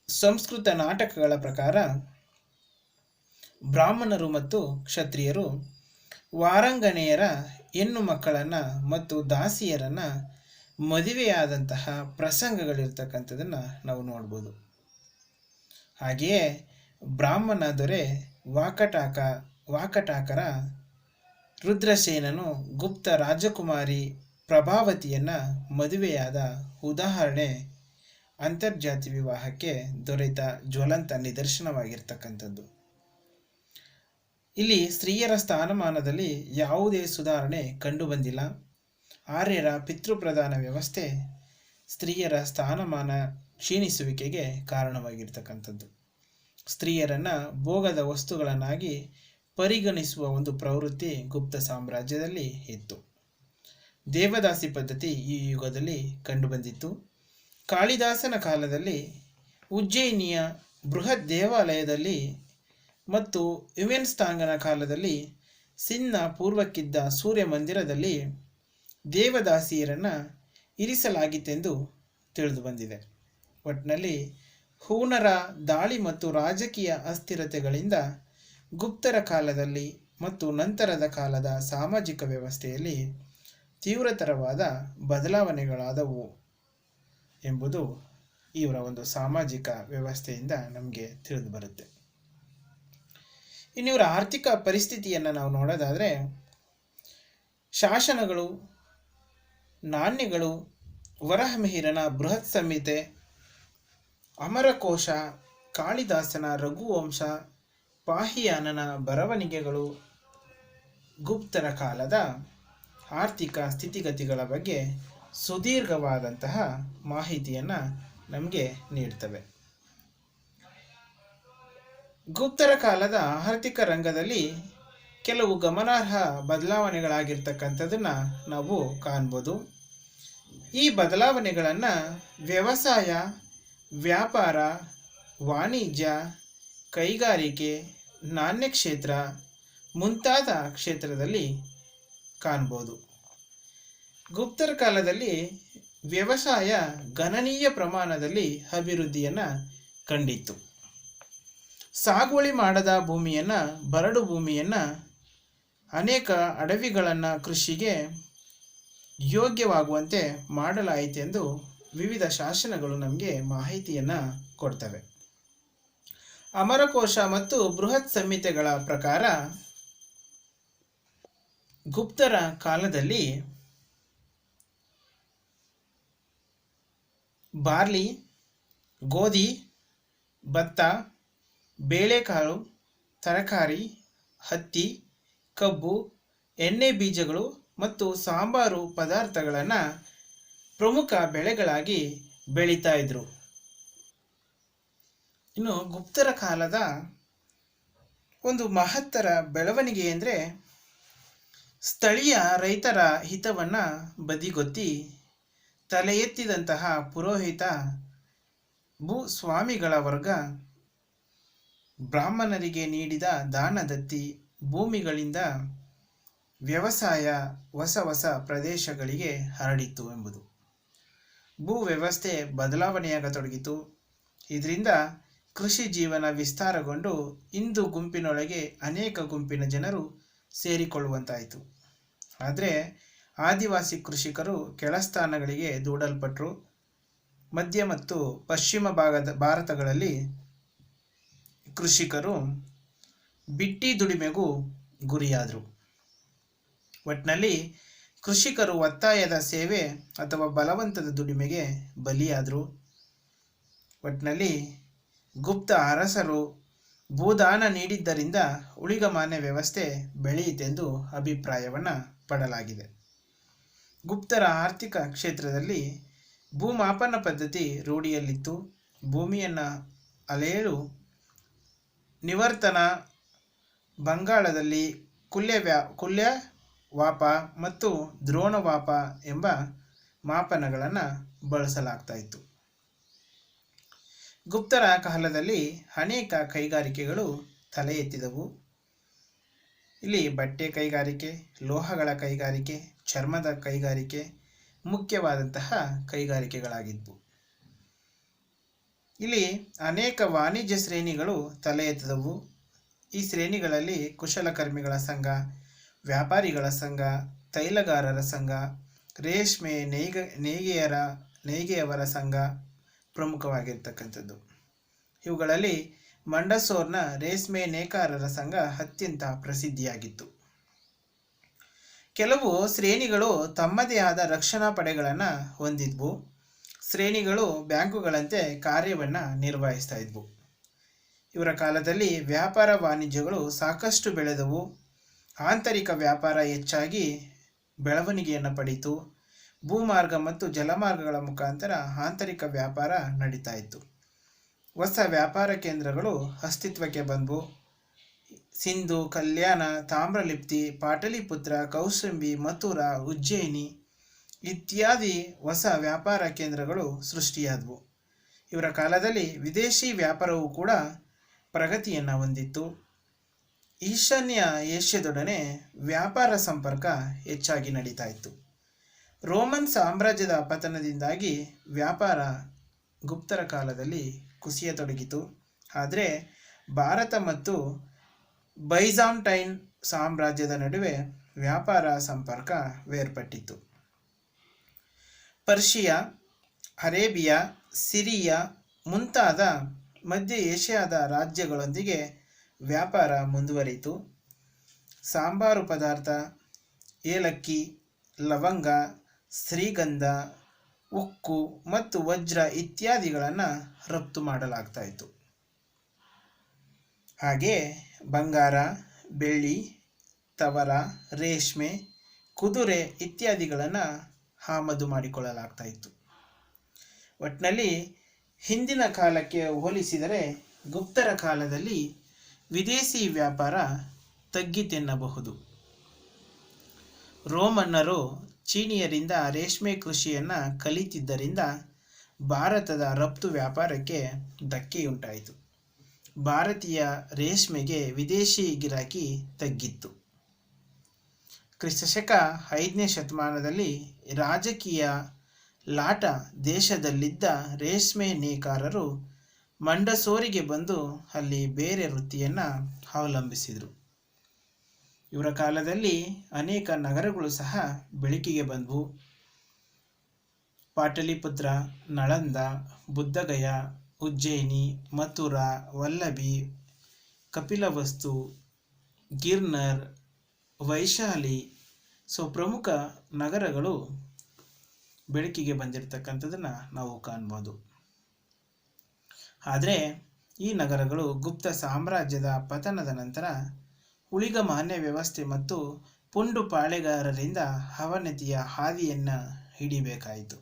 ಸಂಸ್ಕೃತ ನಾಟಕಗಳ ಪ್ರಕಾರ ಬ್ರಾಹ್ಮಣರು ಮತ್ತು ಕ್ಷತ್ರಿಯರು ವಾರಂಗಣೆಯರ ಹೆಣ್ಣು ಮಕ್ಕಳನ್ನು ಮತ್ತು ದಾಸಿಯರನ್ನು ಮದುವೆಯಾದಂತಹ ಪ್ರಸಂಗಗಳಿರ್ತಕ್ಕಂಥದ್ದನ್ನು ನಾವು ನೋಡ್ಬೋದು. ಹಾಗೆಯೇ ಬ್ರಾಹ್ಮಣ ದೊರೆ ವಾಕಟಾಕರ ರುದ್ರಸೇನನು ಗುಪ್ತ ರಾಜಕುಮಾರಿ ಪ್ರಭಾವತಿಯನ್ನು ಮದುವೆಯಾದ ಉದಾಹರಣೆ ಅಂತರ್ಜಾತಿ ವಿವಾಹಕ್ಕೆ ದೊರೆತ ಜ್ವಲಂತ ನಿದರ್ಶನವಾಗಿರ್ತಕ್ಕಂಥದ್ದು. ಇಲ್ಲಿ ಸ್ತ್ರೀಯರ ಸ್ಥಾನಮಾನದಲ್ಲಿ ಯಾವುದೇ ಸುಧಾರಣೆ ಕಂಡುಬಂದಿಲ್ಲ. ಆರ್ಯರ ಪಿತೃಪ್ರಧಾನ ವ್ಯವಸ್ಥೆ ಸ್ತ್ರೀಯರ ಸ್ಥಾನಮಾನ ಕ್ಷೀಣಿಸುವಿಕೆಗೆ ಕಾರಣವಾಗಿರ್ತಕ್ಕಂಥದ್ದು. ಸ್ತ್ರೀಯರನ್ನು ಭೋಗದ ವಸ್ತುಗಳನ್ನಾಗಿ ಪರಿಗಣಿಸುವ ಒಂದು ಪ್ರವೃತ್ತಿ ಗುಪ್ತ ಸಾಮ್ರಾಜ್ಯದಲ್ಲಿ ಇತ್ತು. ದೇವದಾಸಿ ಪದ್ಧತಿ ಈ ಯುಗದಲ್ಲಿ ಕಂಡುಬಂದಿತ್ತು. ಕಾಳಿದಾಸನ ಕಾಲದಲ್ಲಿ ಉಜ್ಜಯಿನಿಯ ಬೃಹತ್ ದೇವಾಲಯದಲ್ಲಿ ಮತ್ತು ಯುವೆನ್ಸ್ತಾಂಗನ ಕಾಲದಲ್ಲಿ ಸಿನ್ನ ಪೂರ್ವಕ್ಕಿದ್ದ ಸೂರ್ಯ ಮಂದಿರದಲ್ಲಿ ದೇವದಾಸಿಯರನ್ನು ಇರಿಸಲಾಗಿತ್ತೆಂದು ತಿಳಿದು ಬಂದಿದೆ. ಒಟ್ಟಿನಲ್ಲಿ ಹೂಣರ ದಾಳಿ ಮತ್ತು ರಾಜಕೀಯ ಅಸ್ಥಿರತೆಗಳಿಂದ ಗುಪ್ತರ ಕಾಲದಲ್ಲಿ ಮತ್ತು ನಂತರದ ಕಾಲದ ಸಾಮಾಜಿಕ ವ್ಯವಸ್ಥೆಯಲ್ಲಿ ತೀವ್ರತರವಾದ ಬದಲಾವಣೆಗಳಾದವು ಎಂಬುದು ಇವರ ಒಂದು ಸಾಮಾಜಿಕ ವ್ಯವಸ್ಥೆಯಿಂದ ನಮಗೆ ತಿಳಿದು ಬರುತ್ತೆ. ಇನ್ನು ಇವರ ಆರ್ಥಿಕ ಪರಿಸ್ಥಿತಿಯನ್ನು ನಾವು ನೋಡೋದಾದರೆ, ಶಾಸನಗಳು, ನಾಣ್ಯಗಳು, ವರಹಮಿಹಿರನ ಬೃಹತ್ ಸಂಹಿತೆ, ಅಮರಕೋಶ, ಕಾಳಿದಾಸನ ರಘುವಂಶ, ಪಾಹಿಯಾನನ ಬರವಣಿಗೆಗಳು ಗುಪ್ತರ ಕಾಲದ ಆರ್ಥಿಕ ಸ್ಥಿತಿಗತಿಗಳ ಬಗ್ಗೆ ಸುದೀರ್ಘವಾದಂತಹ ಮಾಹಿತಿಯನ್ನು ನಮಗೆ ನೀಡ್ತವೆ. ಗುಪ್ತರ ಕಾಲದ ಆರ್ಥಿಕ ರಂಗದಲ್ಲಿ ಕೆಲವು ಗಮನಾರ್ಹ ಬದಲಾವಣೆಗಳಾಗಿರ್ತಕ್ಕಂಥದ್ದನ್ನು ನಾವು ಕಾಣ್ಬೋದು. ಈ ಬದಲಾವಣೆಗಳನ್ನು ವ್ಯವಸಾಯ, ವ್ಯಾಪಾರ, ವಾಣಿಜ್ಯ, ಕೈಗಾರಿಕೆ, ನಾಣ್ಯ ಕ್ಷೇತ್ರ ಮುಂತಾದ ಕ್ಷೇತ್ರದಲ್ಲಿ ಕಾಣ್ಬೋದು. ಗುಪ್ತರ ಕಾಲದಲ್ಲಿ ವ್ಯವಸಾಯ ಗಣನೀಯ ಪ್ರಮಾಣದಲ್ಲಿ ಅಭಿವೃದ್ಧಿಯನ್ನು ಕಂಡಿತ್ತು. ಸಾಗುವಳಿ ಮಾಡದ ಭೂಮಿಯನ್ನು, ಬರಡು ಭೂಮಿಯನ್ನು, ಅನೇಕ ಅಡವಿಗಳನ್ನು ಕೃಷಿಗೆ ಯೋಗ್ಯವಾಗುವಂತೆ ಮಾಡಲಾಯಿತೆಂದು ವಿವಿಧ ಶಾಸನಗಳು ನಮಗೆ ಮಾಹಿತಿಯನ್ನು ಕೊಡ್ತವೆ. ಅಮರಕೋಶ ಮತ್ತು ಬೃಹತ್ ಸಂಹಿತೆಗಳ ಪ್ರಕಾರ ಗುಪ್ತರ ಕಾಲದಲ್ಲಿ ಬಾರ್ಲಿ, ಗೋಧಿ, ಭತ್ತ, ಬೇಳೆಕಾಳು, ತರಕಾರಿ, ಹತ್ತಿ, ಕಬ್ಬು, ಎಣ್ಣೆ ಬೀಜಗಳು ಮತ್ತು ಸಾಂಬಾರು ಪದಾರ್ಥಗಳನ್ನು ಪ್ರಮುಖ ಬೆಳೆಗಳಾಗಿ ಬೆಳೀತಾ ಇದ್ರು. ಇನ್ನು ಗುಪ್ತರ ಕಾಲದ ಒಂದು ಮಹತ್ತರ ಬೆಳವಣಿಗೆ ಅಂದರೆ, ಸ್ಥಳೀಯ ರೈತರ ಹಿತವನ್ನು ಬದಿಗೊತ್ತಿ ತಲೆ ಎತ್ತಿದಂತಹ ಪುರೋಹಿತ ಭೂಸ್ವಾಮಿಗಳ ವರ್ಗ ಬ್ರಾಹ್ಮಣರಿಗೆ ನೀಡಿದ ದಾನದತ್ತಿ ಭೂಮಿಗಳಿಂದ ವ್ಯವಸಾಯ ಹೊಸ ಹೊಸ ಪ್ರದೇಶಗಳಿಗೆ ಹರಡಿತು ಎಂಬುದು. ಭೂ ವ್ಯವಸ್ಥೆ ಬದಲಾವಣೆಯಾಗತೊಡಗಿತು. ಇದರಿಂದ ಕೃಷಿ ಜೀವನ ವಿಸ್ತಾರಗೊಂಡು ಇಂದು ಗುಂಪಿನೊಳಗೆ ಅನೇಕ ಗುಂಪಿನ ಜನರು ಸೇರಿಕೊಳ್ಳುವಂತಾಯಿತು. ಆದರೆ ಆದಿವಾಸಿ ಕೃಷಿಕರು ಕೆಳಸ್ಥಾನಗಳಿಗೆ ದೂಡಲ್ಪಟ್ಟರು. ಮಧ್ಯ ಮತ್ತು ಪಶ್ಚಿಮ ಭಾರತಗಳಲ್ಲಿ ಕೃಷಿಕರು ಬಿಟ್ಟಿ ದುಡಿಮೆಗೂ ಗುರಿಯಾದರು. ಒಟ್ಟಿನಲ್ಲಿ ಕೃಷಿಕರು ಒತ್ತಾಯದ ಸೇವೆ ಅಥವಾ ಬಲವಂತದ ದುಡಿಮೆಗೆ ಬಲಿಯಾದರು. ಒಟ್ಟಿನಲ್ಲಿ ಗುಪ್ತ ಅರಸರು ಭೂದಾನ ನೀಡಿದ್ದರಿಂದ ಉಳಿಗಮಾನ್ಯ ವ್ಯವಸ್ಥೆ ಬೆಳೆಯಿತೆಂದು ಅಭಿಪ್ರಾಯವನ್ನು ಪಡಲಾಗಿದೆ. ಗುಪ್ತರ ಆರ್ಥಿಕ ಕ್ಷೇತ್ರದಲ್ಲಿ ಭೂಮಾಪನ ಪದ್ಧತಿ ರೂಢಿಯಲ್ಲಿತ್ತು. ಭೂಮಿಯನ್ನು ಅಳೆಯಲು ನಿವರ್ತನ, ಬಂಗಾಳದಲ್ಲಿ ಕುಲ್ಯವಾಪ ಮತ್ತು ದ್ರೋಣವಾಪ ಎಂಬ ಮಾಪನಗಳನ್ನು ಬಳಸಲಾಗ್ತಾ ಇತ್ತು. ಗುಪ್ತರ ಕಾಲದಲ್ಲಿ ಅನೇಕ ಕೈಗಾರಿಕೆಗಳು ತಲೆ ಎತ್ತಿದವು. ಇಲ್ಲಿ ಬಟ್ಟೆ ಕೈಗಾರಿಕೆ, ಲೋಹಗಳ ಕೈಗಾರಿಕೆ, ಚರ್ಮದ ಕೈಗಾರಿಕೆ ಮುಖ್ಯವಾದಂತಹ ಕೈಗಾರಿಕೆಗಳಾಗಿದ್ದವು. ಇಲ್ಲಿ ಅನೇಕ ವಾಣಿಜ್ಯ ಶ್ರೇಣಿಗಳು ತಲೆ ಎತ್ತಿದವು. ಈ ಶ್ರೇಣಿಗಳಲ್ಲಿ ಕುಶಲಕರ್ಮಿಗಳ ಸಂಘ, ವ್ಯಾಪಾರಿಗಳ ಸಂಘ, ತೈಲಗಾರರ ಸಂಘ, ರೇಷ್ಮೆ ನೇಯ್ಗೆಯವರ ಸಂಘ ಪ್ರಮುಖವಾಗಿರ್ತಕ್ಕಂಥದ್ದು. ಇವುಗಳಲ್ಲಿ ಮಂಡಸೋರ್ನ ರೇಷ್ಮೆ ನೇಕಾರರ ಸಂಘ ಅತ್ಯಂತ ಪ್ರಸಿದ್ಧಿಯಾಗಿತ್ತು. ಕೆಲವು ಶ್ರೇಣಿಗಳು ತಮ್ಮದೇ ಆದ ರಕ್ಷಣಾ ಪಡೆಗಳನ್ನು ಹೊಂದಿದ್ವು. ಶ್ರೇಣಿಗಳು ಬ್ಯಾಂಕುಗಳಂತೆ ಕಾರ್ಯವನ್ನು ನಿರ್ವಹಿಸ್ತಾ ಇದ್ವು. ಇವರ ಕಾಲದಲ್ಲಿ ವ್ಯಾಪಾರ ವಾಣಿಜ್ಯಗಳು ಸಾಕಷ್ಟು ಬೆಳೆದವು. ಆಂತರಿಕ ವ್ಯಾಪಾರ ಹೆಚ್ಚಾಗಿ ಬೆಳವಣಿಗೆಯನ್ನು ಪಡೆಯಿತು. ಭೂಮಾರ್ಗ ಮತ್ತು ಜಲಮಾರ್ಗಗಳ ಮುಖಾಂತರ ಆಂತರಿಕ ವ್ಯಾಪಾರ ನಡೀತಾ ಇತ್ತು. ಹೊಸ ವ್ಯಾಪಾರ ಕೇಂದ್ರಗಳು ಅಸ್ತಿತ್ವಕ್ಕೆ ಬಂದವು. ಸಿಂಧು, ಕಲ್ಯಾಣ, ತಾಮ್ರಲಿಪ್ತಿ, ಪಾಟಲಿಪುತ್ರ, ಕೌಶಂಬಿ, ಮಥುರಾ, ಉಜ್ಜಯಿನಿ ಇತ್ಯಾದಿ ಹೊಸ ವ್ಯಾಪಾರ ಕೇಂದ್ರಗಳು ಸೃಷ್ಟಿಯಾದವು. ಇವರ ಕಾಲದಲ್ಲಿ ವಿದೇಶಿ ವ್ಯಾಪಾರವು ಕೂಡ ಪ್ರಗತಿಯನ್ನು ಹೊಂದಿತ್ತು. ಈಶಾನ್ಯ ಏಷ್ಯಾದೊಡನೆ ವ್ಯಾಪಾರ ಸಂಪರ್ಕ ಹೆಚ್ಚಾಗಿ ನಡೀತಾ ಇತ್ತು. ರೋಮನ್ ಸಾಮ್ರಾಜ್ಯದ ಪತನದಿಂದಾಗಿ ವ್ಯಾಪಾರ ಗುಪ್ತರ ಕಾಲದಲ್ಲಿ ಕುಸಿಯತೊಡಗಿತು. ಆದರೆ ಭಾರತ ಮತ್ತು ಬೈಜಾಂಟೈನ್ ಸಾಮ್ರಾಜ್ಯದ ನಡುವೆ ವ್ಯಾಪಾರ ಸಂಪರ್ಕ ಬೇರ್ಪಟ್ಟಿತ್ತು. ಪರ್ಷಿಯಾ, ಅರೇಬಿಯಾ, ಸಿರಿಯಾ ಮುಂತಾದ ಮಧ್ಯ ಏಷ್ಯಾದ ರಾಜ್ಯಗಳೊಂದಿಗೆ ವ್ಯಾಪಾರ ಮುಂದುವರಿಯಿತು. ಸಾಂಬಾರು ಪದಾರ್ಥ, ಏಲಕ್ಕಿ, ಲವಂಗ, ಶ್ರೀಗಂಧ, ಉಕ್ಕು ಮತ್ತು ವಜ್ರ ಇತ್ಯಾದಿಗಳನ್ನು ರಫ್ತು ಮಾಡಲಾಗ್ತಾ ಇತ್ತು. ಹಾಗೆ ಬಂಗಾರ, ಬೆಳ್ಳಿ, ತವರ, ರೇಷ್ಮೆ, ಕುದುರೆ ಇತ್ಯಾದಿಗಳನ್ನು ಆಮದು ಮಾಡಿಕೊಳ್ಳಲಾಗ್ತಾ ಇತ್ತು. ಒಟ್ಟಿನಲ್ಲಿ ಹಿಂದಿನ ಕಾಲಕ್ಕೆ ಹೋಲಿಸಿದರೆ ಗುಪ್ತರ ಕಾಲದಲ್ಲಿ ವಿದೇಶಿ ವ್ಯಾಪಾರ ತಗ್ಗಿತೆನ್ನಬಹುದು. ರೋಮನ್ನರು ಚೀನಿಯರಿಂದ ರೇಷ್ಮೆ ಕೃಷಿಯನ್ನು ಕಲಿತಿದ್ದರಿಂದ ಭಾರತದ ರಫ್ತು ವ್ಯಾಪಾರಕ್ಕೆ ಧಕ್ಕೆಯುಂಟಾಯಿತು. ಭಾರತೀಯ ರೇಷ್ಮೆಗೆ ವಿದೇಶಿ ಗಿರಾಕಿ ತಗ್ಗಿತ್ತು. ಕ್ರಿಸ್ತಶಕ 5ನೇ ಶತಮಾನದಲ್ಲಿ ರಾಜಕೀಯ ಲಾಟ ದೇಶದಲ್ಲಿದ್ದ ರೇಷ್ಮೆ ನೇಕಾರರು ಮಂಡಸೋರಿಗೆ ಬಂದು ಅಲ್ಲಿ ಬೇರೆ ವೃತ್ತಿಯನ್ನು ಅವಲಂಬಿಸಿದರು. ಇವರ ಕಾಲದಲ್ಲಿ ಅನೇಕ ನಗರಗಳು ಸಹ ಬೆಳಕಿಗೆ ಬಂದವು. ಪಾಟಲಿಪುತ್ರ, ನಳಂದ, ಬುದ್ಧಗಯ, ಉಜ್ಜಯಿನಿ, ಮಥುರಾ, ವಲ್ಲಭಿ, ಕಪಿಲವಸ್ತು, ಗಿರ್ನರ್, ವೈಶಾಲಿ ಪ್ರಮುಖ ನಗರಗಳು ಬೆಳಕಿಗೆ ಬಂದಿರತಕ್ಕಂಥದ್ದನ್ನು ನಾವು ಕಾಣ್ಬೋದು. ಆದರೆ ಈ ನಗರಗಳು ಗುಪ್ತ ಸಾಮ್ರಾಜ್ಯದ ಪತನದ ನಂತರ ಉಳಿಗಮಾನ್ಯ ವ್ಯವಸ್ಥೆ ಮತ್ತು ಪುಂಡು ಪಾಳೆಗಾರರಿಂದ ಅವನತಿಯ ಹಾದಿಯನ್ನು ಹಿಡಿಬೇಕಾಯಿತು.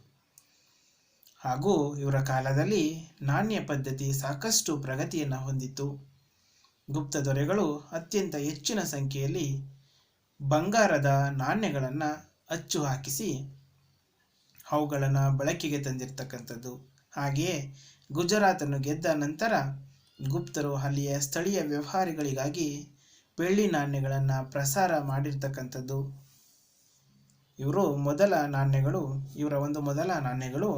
ಹಾಗೂ ಇವರ ಕಾಲದಲ್ಲಿ ನಾಣ್ಯ ಪದ್ಧತಿ ಸಾಕಷ್ಟು ಪ್ರಗತಿಯನ್ನು ಹೊಂದಿತ್ತು. ಗುಪ್ತ ದೊರೆಗಳು ಅತ್ಯಂತ ಹೆಚ್ಚಿನ ಸಂಖ್ಯೆಯಲ್ಲಿ ಬಂಗಾರದ ನಾಣ್ಯಗಳನ್ನು ಅಚ್ಚು ಹಾಕಿಸಿ ಅವುಗಳನ್ನು ಬಳಕೆಗೆ ತಂದಿರತಕ್ಕಂಥದ್ದು. ಹಾಗೆಯೇ ಗುಜರಾತನ್ನು ಗೆದ್ದ ನಂತರ ಗುಪ್ತರು ಅಲ್ಲಿಯ ಸ್ಥಳೀಯ ವ್ಯವಹಾರಿಗಳಿಗಾಗಿ ಬೆಳ್ಳಿ ನಾಣ್ಯಗಳನ್ನು ಪ್ರಸಾರ ಮಾಡಿರ್ತಕ್ಕಂಥದ್ದು. ಇವರ ಒಂದು ಮೊದಲ ನಾಣ್ಯಗಳು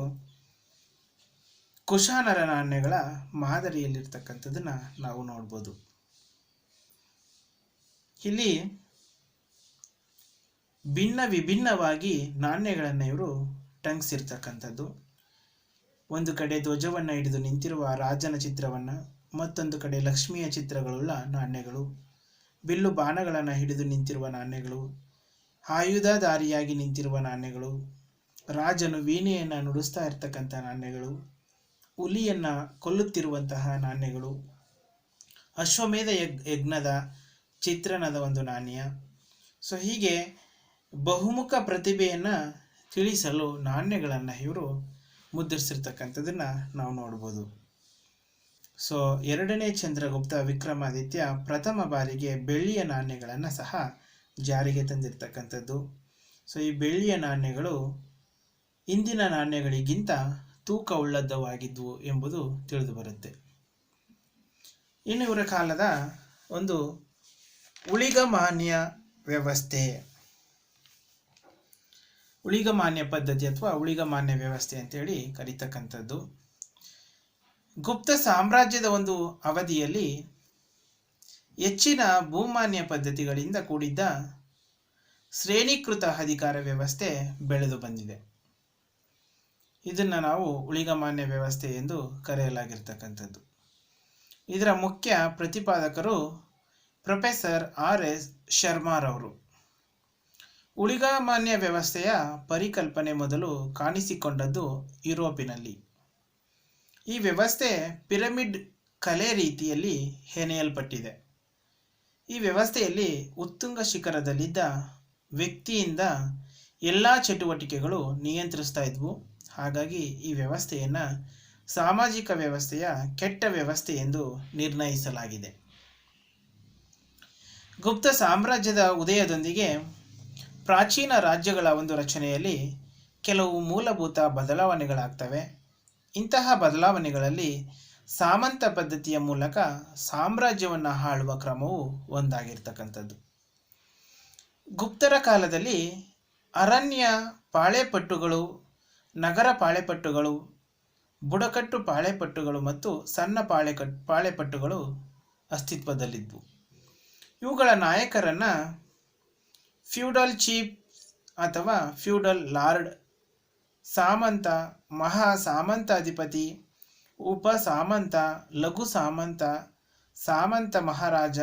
ಕುಶಾನರ ನಾಣ್ಯಗಳ ಮಾದರಿಯಲ್ಲಿರ್ತಕ್ಕಂಥದ್ದನ್ನು ನಾವು ನೋಡ್ಬೋದು. ಇಲ್ಲಿ ವಿಭಿನ್ನವಾಗಿ ನಾಣ್ಯಗಳನ್ನು ಇವರು ಟಂಗಿಸಿರ್ತಕ್ಕಂಥದ್ದು. ಒಂದು ಕಡೆ ಧ್ವಜವನ್ನು ಹಿಡಿದು ನಿಂತಿರುವ ರಾಜನ ಚಿತ್ರವನ್ನು, ಮತ್ತೊಂದು ಕಡೆ ಲಕ್ಷ್ಮಿಯ ಚಿತ್ರಗಳುಳ್ಳ ನಾಣ್ಯಗಳು, ಬಿಲ್ಲು ಬಾಣಗಳನ್ನು ಹಿಡಿದು ನಿಂತಿರುವ ನಾಣ್ಯಗಳು, ಆಯುಧಧಾರಿಯಾಗಿ ನಿಂತಿರುವ ನಾಣ್ಯಗಳು, ರಾಜನು ವೀಣೆಯನ್ನು ನುಡಿಸ್ತಾ ಇರ್ತಕ್ಕಂಥ ನಾಣ್ಯಗಳು, ಹುಲಿಯನ್ನು ಕೊಲ್ಲುತ್ತಿರುವಂತಹ ನಾಣ್ಯಗಳು, ಅಶ್ವಮೇಧ ಯಜ್ಞದ ಚಿತ್ರಣದ ಒಂದು ನಾಣ್ಯ. ಹೀಗೆ ಬಹುಮುಖ ಪ್ರತಿಭೆಯನ್ನು ತಿಳಿಸಲು ನಾಣ್ಯಗಳನ್ನು ಇವರು ಮುದ್ರಿಸಿರ್ತಕ್ಕಂಥದ್ದನ್ನು ನಾವು ನೋಡ್ಬೋದು. ಎರಡನೇ ಚಂದ್ರಗುಪ್ತ ವಿಕ್ರಮಾದಿತ್ಯ ಪ್ರಥಮ ಬಾರಿಗೆ ಬೆಳ್ಳಿಯ ನಾಣ್ಯಗಳನ್ನು ಸಹ ಜಾರಿಗೆ ತಂದಿರತಕ್ಕಂಥದ್ದು. ಈ ಬೆಳ್ಳಿಯ ನಾಣ್ಯಗಳು ಇಂದಿನ ನಾಣ್ಯಗಳಿಗಿಂತ ತೂಕ ಉಳ್ಳದ್ದವಾಗಿದ್ವು ಎಂಬುದು ತಿಳಿದು ಬರುತ್ತೆ. ಇನ್ನು ಇವರ ಕಾಲದ ಒಂದು ಉಳಿಗಮಾನ್ಯ ವ್ಯವಸ್ಥೆ, ಉಳಿಗಮಾನ್ಯ ಪದ್ಧತಿ ಅಥವಾ ಉಳಿಗಮಾನ್ಯ ವ್ಯವಸ್ಥೆ ಅಂತೇಳಿ ಕರೀತಕ್ಕಂಥದ್ದು. ಗುಪ್ತ ಸಾಮ್ರಾಜ್ಯದ ಒಂದು ಅವಧಿಯಲ್ಲಿ ಹೆಚ್ಚಿನ ಭೂಮಾನ್ಯ ಪದ್ಧತಿಗಳಿಂದ ಕೂಡಿದ್ದ ಶ್ರೇಣೀಕೃತ ಅಧಿಕಾರ ವ್ಯವಸ್ಥೆ ಬೆಳೆದು ಬಂದಿದೆ. ಇದನ್ನು ನಾವು ಉಳಿಗಮಾನ್ಯ ವ್ಯವಸ್ಥೆ ಎಂದು ಕರೆಯಲಾಗಿರ್ತಕ್ಕಂಥದ್ದು. ಇದರ ಮುಖ್ಯ ಪ್ರತಿಪಾದಕರು ಪ್ರೊಫೆಸರ್ RS ಶರ್ಮಾರವರು. ಉಳಿಗಮಾನ್ಯ ವ್ಯವಸ್ಥೆಯ ಪರಿಕಲ್ಪನೆ ಮೊದಲು ಕಾಣಿಸಿಕೊಂಡದ್ದು ಯುರೋಪಿನಲ್ಲಿ. ಈ ವ್ಯವಸ್ಥೆ ಪಿರಮಿಡ್ ಕಲೆ ರೀತಿಯಲ್ಲಿ ಹೆಣೆಯಲ್ಪಟ್ಟಿದೆ. ಈ ವ್ಯವಸ್ಥೆಯಲ್ಲಿ ಉತ್ತುಂಗ ಶಿಖರದಲ್ಲಿದ್ದ ವ್ಯಕ್ತಿಯಿಂದ ಎಲ್ಲ ಚಟುವಟಿಕೆಗಳು ನಿಯಂತ್ರಿಸ್ತಾ ಇದ್ವು. ಹಾಗಾಗಿ ಈ ವ್ಯವಸ್ಥೆಯನ್ನು ಸಾಮಾಜಿಕ ವ್ಯವಸ್ಥೆಯ ಕೆಟ್ಟ ವ್ಯವಸ್ಥೆ ಎಂದು ನಿರ್ಣಯಿಸಲಾಗಿದೆ. ಗುಪ್ತ ಸಾಮ್ರಾಜ್ಯದ ಉದಯದೊಂದಿಗೆ ಪ್ರಾಚೀನ ರಾಜ್ಯಗಳ ಒಂದು ರಚನೆಯಲ್ಲಿ ಕೆಲವು ಮೂಲಭೂತ ಬದಲಾವಣೆಗಳಾಗ್ತವೆ. ಇಂತಹ ಬದಲಾವಣೆಗಳಲ್ಲಿ ಸಾಮಂತ ಪದ್ಧತಿಯ ಮೂಲಕ ಸಾಮ್ರಾಜ್ಯವನ್ನು ಆಳುವ ಕ್ರಮವು ಒಂದಾಗಿರ್ತಕ್ಕಂಥದ್ದು. ಗುಪ್ತರ ಕಾಲದಲ್ಲಿ ಅರಣ್ಯ ಪಾಳೆಪಟ್ಟುಗಳು, ನಗರ ಪಾಳೆಪಟ್ಟುಗಳು, ಬುಡಕಟ್ಟು ಪಾಳೆಪಟ್ಟುಗಳು ಮತ್ತು ಸಣ್ಣ ಪಾಳೆಪಟ್ಟುಗಳು ಅಸ್ತಿತ್ವದಲ್ಲಿದ್ದವು. ಇವುಗಳ ನಾಯಕರನ್ನು ಫ್ಯೂಡಲ್ ಚೀಫ್ ಅಥವಾ ಫ್ಯೂಡಲ್ ಲಾರ್ಡ್, ಸಾಮಂತ, ಮಹಾ ಸಾಮಂತಾಧಿಪತಿ, ಉಪ ಸಾಮಂತ, ಲಘು ಸಾಮಂತ, ಸಾಮಂತ ಮಹಾರಾಜ,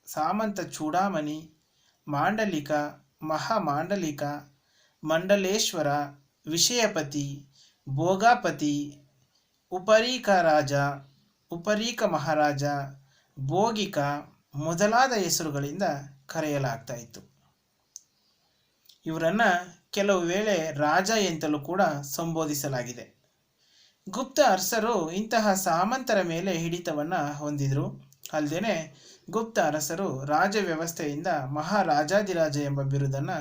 ಸಾಮಂತ ಚೂಡಾಮಣಿ, ಮಾಂಡಲಿಕ, ಮಹಾಮಾಂಡಲಿಕ, ಮಂಡಲೇಶ್ವರ, ವಿಷಯಪತಿ, ಭೋಗಾಪತಿ, ಉಪರೀಕ ರಾಜ, ಉಪರೀಕ ಮಹಾರಾಜ, ಭೋಗಿಕ ಮೊದಲಾದ ಹೆಸರುಗಳಿಂದ ಕರೆಯಲಾಗ್ತಾ ಇತ್ತು. ಇವರನ್ನು ಕೆಲವು ವೇಳೆ ರಾಜ ಎಂತಲೂ ಕೂಡ ಸಂಬೋಧಿಸಲಾಗಿದೆ. ಗುಪ್ತ ಅರಸರು ಇಂತಹ ಸಾಮಂತರ ಮೇಲೆ ಹಿಡಿತವನ್ನು ಹೊಂದಿದರು. ಅಲ್ಲದೆ ಗುಪ್ತ ಅರಸರು ರಾಜ ವ್ಯವಸ್ಥೆಯಿಂದ ಮಹಾರಾಜಾಧಿರಾಜ ಎಂಬ ಬಿರುದನ್ನು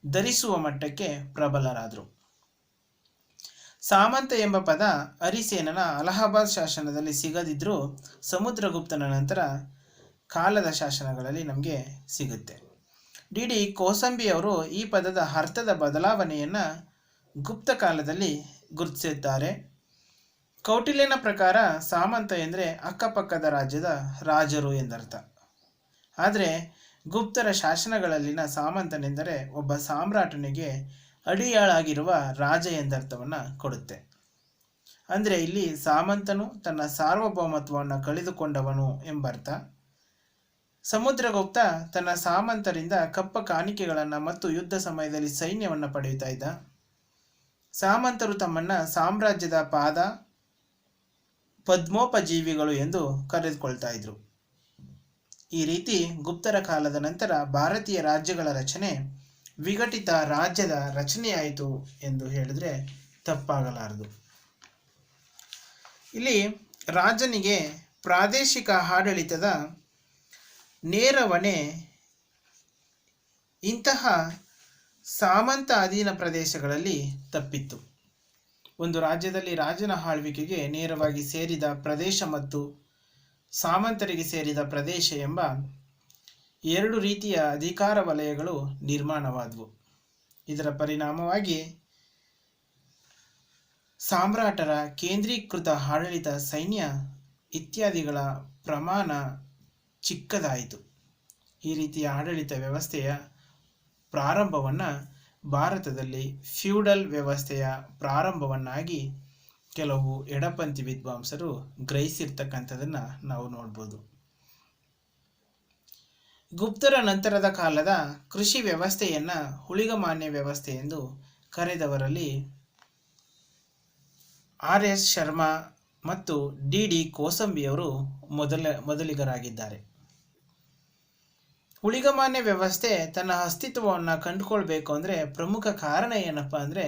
ಧರಿಸುವ ಮಟ್ಟಕ್ಕೆ ಪ್ರಬಲರಾದರು. ಸಾಮಂತ ಎಂಬ ಪದ ಹರಿಸೇನನ ಅಲಹಾಬಾದ್ ಶಾಸನದಲ್ಲಿ ಸಿಗದಿದ್ದರೂ ಸಮುದ್ರಗುಪ್ತನ ನಂತರ ಕಾಲದ ಶಾಸನಗಳಲ್ಲಿ ನಮಗೆ ಸಿಗುತ್ತೆ. ಡಿ ಕೋಸಂಬಿಯವರು ಈ ಪದದ ಅರ್ಥದ ಬದಲಾವಣೆಯನ್ನು ಗುಪ್ತ ಕಾಲದಲ್ಲಿ ಗುರುತಿಸಿದ್ದಾರೆ. ಕೌಟಿಲ್ಯನ ಪ್ರಕಾರ ಸಾಮಂತ ಎಂದರೆ ಅಕ್ಕಪಕ್ಕದ ರಾಜ್ಯದ ರಾಜರು ಎಂದರ್ಥ. ಆದರೆ ಗುಪ್ತರ ಶಾಸನಗಳಲ್ಲಿನ ಸಾಮಂತನೆಂದರೆ ಒಬ್ಬ ಸಾಮ್ರಾಟನಿಗೆ ಅಡಿಯಾಳಾಗಿರುವ ರಾಜ ಎಂದರ್ಥವನ್ನು ಕೊಡುತ್ತೆ. ಅಂದರೆ ಇಲ್ಲಿ ಸಾಮಂತನು ತನ್ನ ಸಾರ್ವಭೌಮತ್ವವನ್ನು ಕಳೆದುಕೊಂಡವನು ಎಂಬರ್ಥ. ಸಮುದ್ರಗುಪ್ತ ತನ್ನ ಸಾಮಂತರಿಂದ ಕಪ್ಪ ಕಾಣಿಕೆಗಳನ್ನು ಮತ್ತು ಯುದ್ಧ ಸಮಯದಲ್ಲಿ ಸೈನ್ಯವನ್ನು ಪಡೆಯುತ್ತಾ ಇದ್ದ. ಸಾಮಂತರು ತಮ್ಮನ್ನು ಸಾಮ್ರಾಜ್ಯದ ಪದ್ಮೋಪಜೀವಿಗಳು ಎಂದು ಕರೆದುಕೊಳ್ತಾ ಇದ್ರು. ಈ ರೀತಿ ಗುಪ್ತರ ಕಾಲದ ನಂತರ ಭಾರತೀಯ ರಾಜ್ಯಗಳ ರಚನೆ ವಿಘಟಿತ ರಾಜ್ಯದ ರಚನೆಯಾಯಿತು ಎಂದು ಹೇಳಿದ್ರೆ ತಪ್ಪಾಗಲಾರದು. ಇಲ್ಲಿ ರಾಜನಿಗೆ ಪ್ರಾದೇಶಿಕ ಆಡಳಿತದ ನೇರ ಹೊಣೆ ಇಂತಹ ಸಾಮಂತ ಅಧೀನ ಪ್ರದೇಶಗಳಲ್ಲಿ ತಪ್ಪಿತ್ತು. ಒಂದು ರಾಜ್ಯದಲ್ಲಿ ರಾಜನ ಆಳ್ವಿಕೆಗೆ ನೇರವಾಗಿ ಸೇರಿದ ಪ್ರದೇಶ ಮತ್ತು ಸಾಮಂತರಿಗೆ ಸೇರಿದ ಪ್ರದೇಶ ಎಂಬ ಎರಡು ರೀತಿಯ ಅಧಿಕಾರ ವಲಯಗಳು ನಿರ್ಮಾಣವಾದವು. ಇದರ ಪರಿಣಾಮವಾಗಿ ಸಾಮ್ರಾಟರ ಕೇಂದ್ರೀಕೃತ ಆಡಳಿತ, ಸೈನ್ಯ ಇತ್ಯಾದಿಗಳ ಪ್ರಮಾಣ ಚಿಕ್ಕದಾಯಿತು. ಈ ರೀತಿಯ ಆಡಳಿತ ವ್ಯವಸ್ಥೆಯ ಪ್ರಾರಂಭವನ್ನು ಭಾರತದಲ್ಲಿ ಫ್ಯೂಡಲ್ ವ್ಯವಸ್ಥೆಯ ಪ್ರಾರಂಭವನ್ನಾಗಿ ಕೆಲವು ಎಡಪಂಥಿ ವಿದ್ವಾಂಸರು ಗ್ರಹಿಸಿರ್ತಕ್ಕಂಥದ್ದನ್ನು ನಾವು ನೋಡ್ಬೋದು. ಗುಪ್ತರ ನಂತರದ ಕಾಲದ ಕೃಷಿ ವ್ಯವಸ್ಥೆಯನ್ನು ಊಳಿಗಮಾನ್ಯ ವ್ಯವಸ್ಥೆ ಎಂದು ಕರೆದವರಲ್ಲಿ RS ಶರ್ಮಾ ಮತ್ತು ಡಿ ಕೋಸಂಬಿಯವರು ಮೊದಲಿಗರಾಗಿದ್ದಾರೆ. ಊಳಿಗಮಾನ್ಯ ವ್ಯವಸ್ಥೆ ತನ್ನ ಅಸ್ತಿತ್ವವನ್ನು ಕಂಡುಕೊಳ್ಬೇಕು ಅಂದರೆ ಪ್ರಮುಖ ಕಾರಣ ಏನಪ್ಪ ಅಂದರೆ,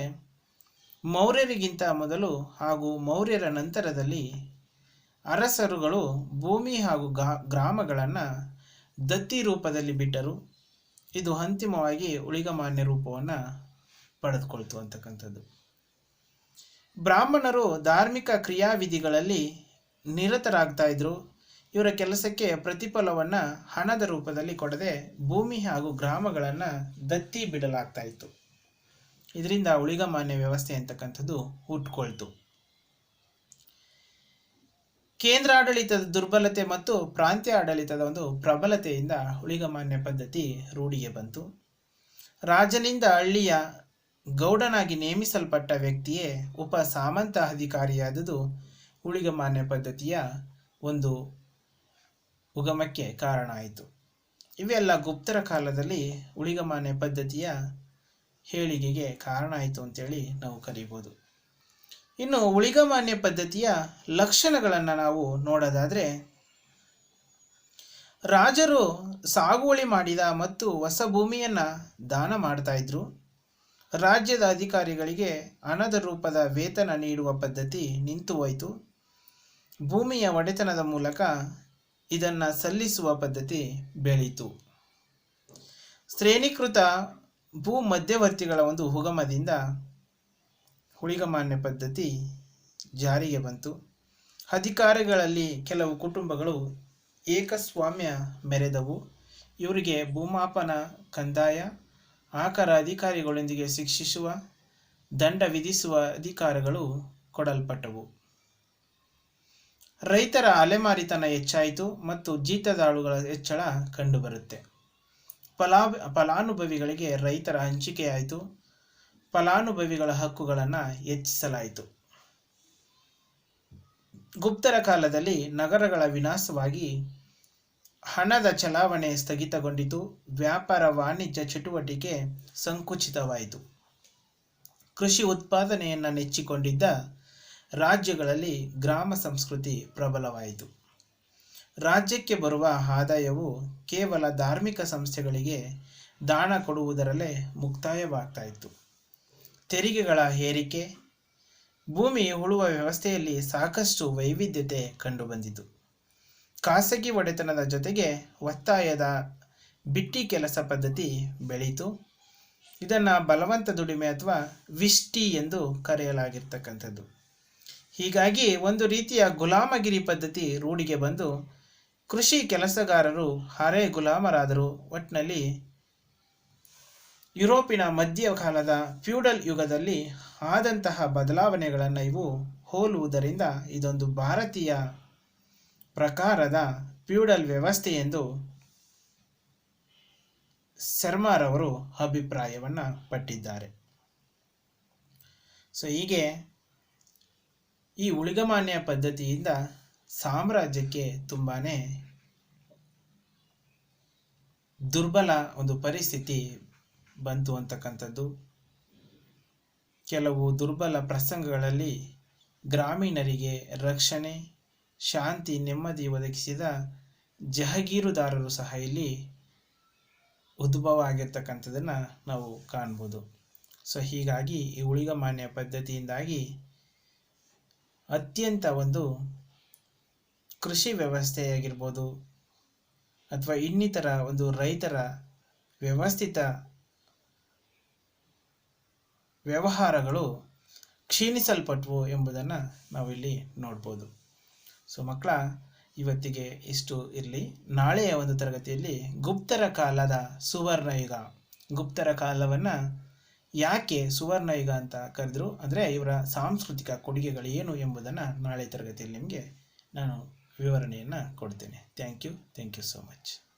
ಮೌರ್ಯರಿಗಿಂತ ಮೊದಲು ಹಾಗೂ ಮೌರ್ಯರ ನಂತರದಲ್ಲಿ ಅರಸರುಗಳು ಭೂಮಿ ಹಾಗೂ ಗ್ರಾಮಗಳನ್ನು ದತ್ತಿ ರೂಪದಲ್ಲಿ ಬಿಟ್ಟರು. ಇದು ಅಂತಿಮವಾಗಿ ಊಳಿಗಮಾನ್ಯ ರೂಪವನ್ನು ಪಡೆದುಕೊಳ್ತು ಅಂತಕ್ಕಂಥದ್ದು. ಬ್ರಾಹ್ಮಣರು ಧಾರ್ಮಿಕ ಕ್ರಿಯಾವಿಧಿಗಳಲ್ಲಿ ನಿರತರಾಗ್ತಾ ಇದ್ರು. ಇವರ ಕೆಲಸಕ್ಕೆ ಪ್ರತಿಫಲವನ್ನು ಹಣದ ರೂಪದಲ್ಲಿ ಕೊಡದೆ ಭೂಮಿ ಹಾಗೂ ಗ್ರಾಮಗಳನ್ನು ದತ್ತಿ ಬಿಡಲಾಗ್ತಾ ಇತ್ತು. ಇದರಿಂದ ಊಳಿಗಮಾನ್ಯ ವ್ಯವಸ್ಥೆ ಅಂತಕ್ಕಂಥದ್ದು ಹುಟ್ಕೊಳ್ತು. ಕೇಂದ್ರಾಡಳಿತದ ದುರ್ಬಲತೆ ಮತ್ತು ಪ್ರಾಂತ್ಯ ಆಡಳಿತದ ಒಂದು ಪ್ರಬಲತೆಯಿಂದ ಊಳಿಗಮಾನ್ಯ ಪದ್ಧತಿ ರೂಢಿಗೆ ಬಂತು. ರಾಜನಿಂದ ಹಳ್ಳಿಯ ಗೌಡನಾಗಿ ನೇಮಿಸಲ್ಪಟ್ಟ ವ್ಯಕ್ತಿಯೇ ಉಪ ಸಾಮಂತ ಅಧಿಕಾರಿಯಾದುದು ಊಳಿಗಮಾನ್ಯ ಪದ್ಧತಿಯ ಒಂದು ಉಗಮಕ್ಕೆ ಕಾರಣ ಆಯಿತು. ಇವೆಲ್ಲ ಗುಪ್ತರ ಕಾಲದಲ್ಲಿ ಊಳಿಗಮಾನ್ಯ ಪದ್ಧತಿಯ ಹೇಳಿಕೆಗೆ ಕಾರಣ ಆಯಿತು ಅಂತೇಳಿ ನಾವು ಕರೀಬೋದು. ಇನ್ನು ಊಳಿಗಮಾನ್ಯ ಪದ್ಧತಿಯ ಲಕ್ಷಣಗಳನ್ನು ನಾವು ನೋಡೋದಾದರೆ, ರಾಜರು ಸಾಗುವಳಿ ಮಾಡಿದ ಮತ್ತು ಹೊಸ ಭೂಮಿಯನ್ನು ದಾನ ಮಾಡ್ತಾ ಇದ್ರು. ರಾಜ್ಯದ ಅಧಿಕಾರಿಗಳಿಗೆ ಹಣದ ರೂಪದ ವೇತನ ನೀಡುವ ಪದ್ಧತಿ ನಿಂತು ಹೋಯಿತು. ಭೂಮಿಯ ಒಡೆತನದ ಮೂಲಕ ಇದನ್ನು ಸಲ್ಲಿಸುವ ಪದ್ಧತಿ ಬೆಳೀತು. ಶ್ರೇಣೀಕೃತ ಭೂ ಮಧ್ಯವರ್ತಿಗಳ ಒಂದು ಉಗಮದಿಂದ ಊಳಿಗಮಾನ್ಯ ಪದ್ಧತಿ ಜಾರಿಗೆ ಬಂತು. ಅಧಿಕಾರಿಗಳಲ್ಲಿ ಕೆಲವು ಕುಟುಂಬಗಳು ಏಕಸ್ವಾಮ್ಯ ಮೆರೆದವು. ಇವರಿಗೆ ಭೂಮಾಪನ, ಕಂದಾಯ, ಆಕಾರ ಅಧಿಕಾರಿಗಳೊಂದಿಗೆ ಶಿಕ್ಷಿಸುವ, ದಂಡ ವಿಧಿಸುವ ಅಧಿಕಾರಗಳು ಕೊಡಲ್ಪಟ್ಟವು. ರೈತರ ಅಲೆಮಾರಿತನ ಹೆಚ್ಚಾಯಿತು ಮತ್ತು ಜೀತದಾಳುಗಳ ಹೆಚ್ಚಳ ಕಂಡುಬರುತ್ತೆ. ಫಲಾನುಭವಿಗಳಿಗೆ ರೈತರ ಹಂಚಿಕೆಯಾಯಿತು. ಫಲಾನುಭವಿಗಳ ಹಕ್ಕುಗಳನ್ನು ಹೆಚ್ಚಿಸಲಾಯಿತು. ಗುಪ್ತರ ಕಾಲದಲ್ಲಿ ನಗರಗಳ ವಿನಾಶವಾಗಿ ಹಣದ ಚಲಾವಣೆ ಸ್ಥಗಿತಗೊಂಡಿತು. ವ್ಯಾಪಾರ ವಾಣಿಜ್ಯ ಚಟುವಟಿಕೆ ಸಂಕುಚಿತವಾಯಿತು. ಕೃಷಿ ಉತ್ಪಾದನೆಯನ್ನು ನೆಚ್ಚಿಕೊಂಡಿದ್ದ ರಾಜ್ಯಗಳಲ್ಲಿ ಗ್ರಾಮ ಸಂಸ್ಕೃತಿ ಪ್ರಬಲವಾಯಿತು. ರಾಜ್ಯಕ್ಕೆ ಬರುವ ಆದಾಯವು ಕೇವಲ ಧಾರ್ಮಿಕ ಸಂಸ್ಥೆಗಳಿಗೆ ದಾನ ಕೊಡುವುದರಲ್ಲೇ ಮುಕ್ತಾಯವಾಗ್ತಾ ಇತ್ತು. ತೆರಿಗೆಗಳ ಏರಿಕೆ, ಭೂಮಿ ಉಳುವ ವ್ಯವಸ್ಥೆಯಲ್ಲಿ ಸಾಕಷ್ಟು ವೈವಿಧ್ಯತೆ ಕಂಡುಬಂದಿತು. ಖಾಸಗಿ ಒಡೆತನದ ಜೊತೆಗೆ ಒತ್ತಾಯದ ಬಿಟ್ಟಿ ಕೆಲಸ ಪದ್ಧತಿ ಬೆಳೀತು. ಇದನ್ನು ಬಲವಂತ ದುಡಿಮೆ ಅಥವಾ ವಿಷ್ಟಿ ಎಂದು ಕರೆಯಲಾಗಿರ್ತಕ್ಕಂಥದ್ದು. ಹೀಗಾಗಿ ಒಂದು ರೀತಿಯ ಗುಲಾಮಗಿರಿ ಪದ್ಧತಿ ರೂಢಿಗೆ ಬಂದು ಕೃಷಿ ಕೆಲಸಗಾರರು ಅರೆ ಗುಲಾಮರಾದರು. ಒಟ್ಟಿನಲ್ಲಿ ಯುರೋಪಿನ ಮಧ್ಯಕಾಲದ ಫ್ಯೂಡಲ್ ಯುಗದಲ್ಲಿ ಆದಂತಹ ಬದಲಾವಣೆಗಳನ್ನು ಇವು ಹೋಲುವುದರಿಂದ ಇದೊಂದು ಭಾರತೀಯ ಪ್ರಕಾರದ ಫ್ಯೂಡಲ್ ವ್ಯವಸ್ಥೆ ಎಂದು ಶರ್ಮಾರ್ ಅವರು ಅಭಿಪ್ರಾಯವನ್ನು ಪಟ್ಟಿದ್ದಾರೆ. ಸೊ ಹೀಗೆ ಈ ಊಳಿಗಮಾನ್ಯ ಪದ್ಧತಿಯಿಂದ ಸಾಮ್ರಾಜ್ಯಕ್ಕೆ ತುಂಬಾ ದುರ್ಬಲ ಒಂದು ಪರಿಸ್ಥಿತಿ ಬಂತು ಅಂತಕ್ಕಂಥದ್ದು. ಕೆಲವು ದುರ್ಬಲ ಪ್ರಸಂಗಗಳಲ್ಲಿ ಗ್ರಾಮೀಣರಿಗೆ ರಕ್ಷಣೆ, ಶಾಂತಿ, ನೆಮ್ಮದಿ ಒದಗಿಸಿದ ಜಹಗೀರುದಾರರು ಸಹ ಇಲ್ಲಿ ಉದ್ಭವ ಆಗಿರ್ತಕ್ಕಂಥದ್ದನ್ನು ನಾವು ಕಾಣ್ಬೋದು. ಸೊ ಹೀಗಾಗಿ ಈ ಊಳಿಗಮಾನ್ಯ ಪದ್ಧತಿಯಿಂದಾಗಿ ಅತ್ಯಂತ ಒಂದು ಕೃಷಿ ವ್ಯವಸ್ಥೆಯಾಗಿರ್ಬೋದು ಅಥವಾ ಇನ್ನಿತರ ಒಂದು ರೈತರ ವ್ಯವಸ್ಥಿತ ವ್ಯವಹಾರಗಳು ಕ್ಷೀಣಿಸಲ್ಪಟ್ವು ಎಂಬುದನ್ನು ನಾವಿಲ್ಲಿ ನೋಡ್ಬೋದು. ಸೊ ಮಕ್ಕಳ, ಇವತ್ತಿಗೆ ಇಷ್ಟು ಇರಲಿ. ನಾಳೆಯ ಒಂದು ತರಗತಿಯಲ್ಲಿ ಗುಪ್ತರ ಕಾಲದ ಸುವರ್ಣಯುಗ, ಗುಪ್ತರ ಕಾಲವನ್ನು ಯಾಕೆ ಸುವರ್ಣಯುಗ ಅಂತ ಕರೆದ್ರು, ಅಂದರೆ ಇವರ ಸಾಂಸ್ಕೃತಿಕ ಕೊಡುಗೆಗಳು ಏನು ಎಂಬುದನ್ನು ನಾಳೆ ತರಗತಿಯಲ್ಲಿ ನಿಮಗೆ ನಾನು ವಿವರಣೆಯನ್ನು ಕೊಡ್ತೇನೆ. Thank you so much.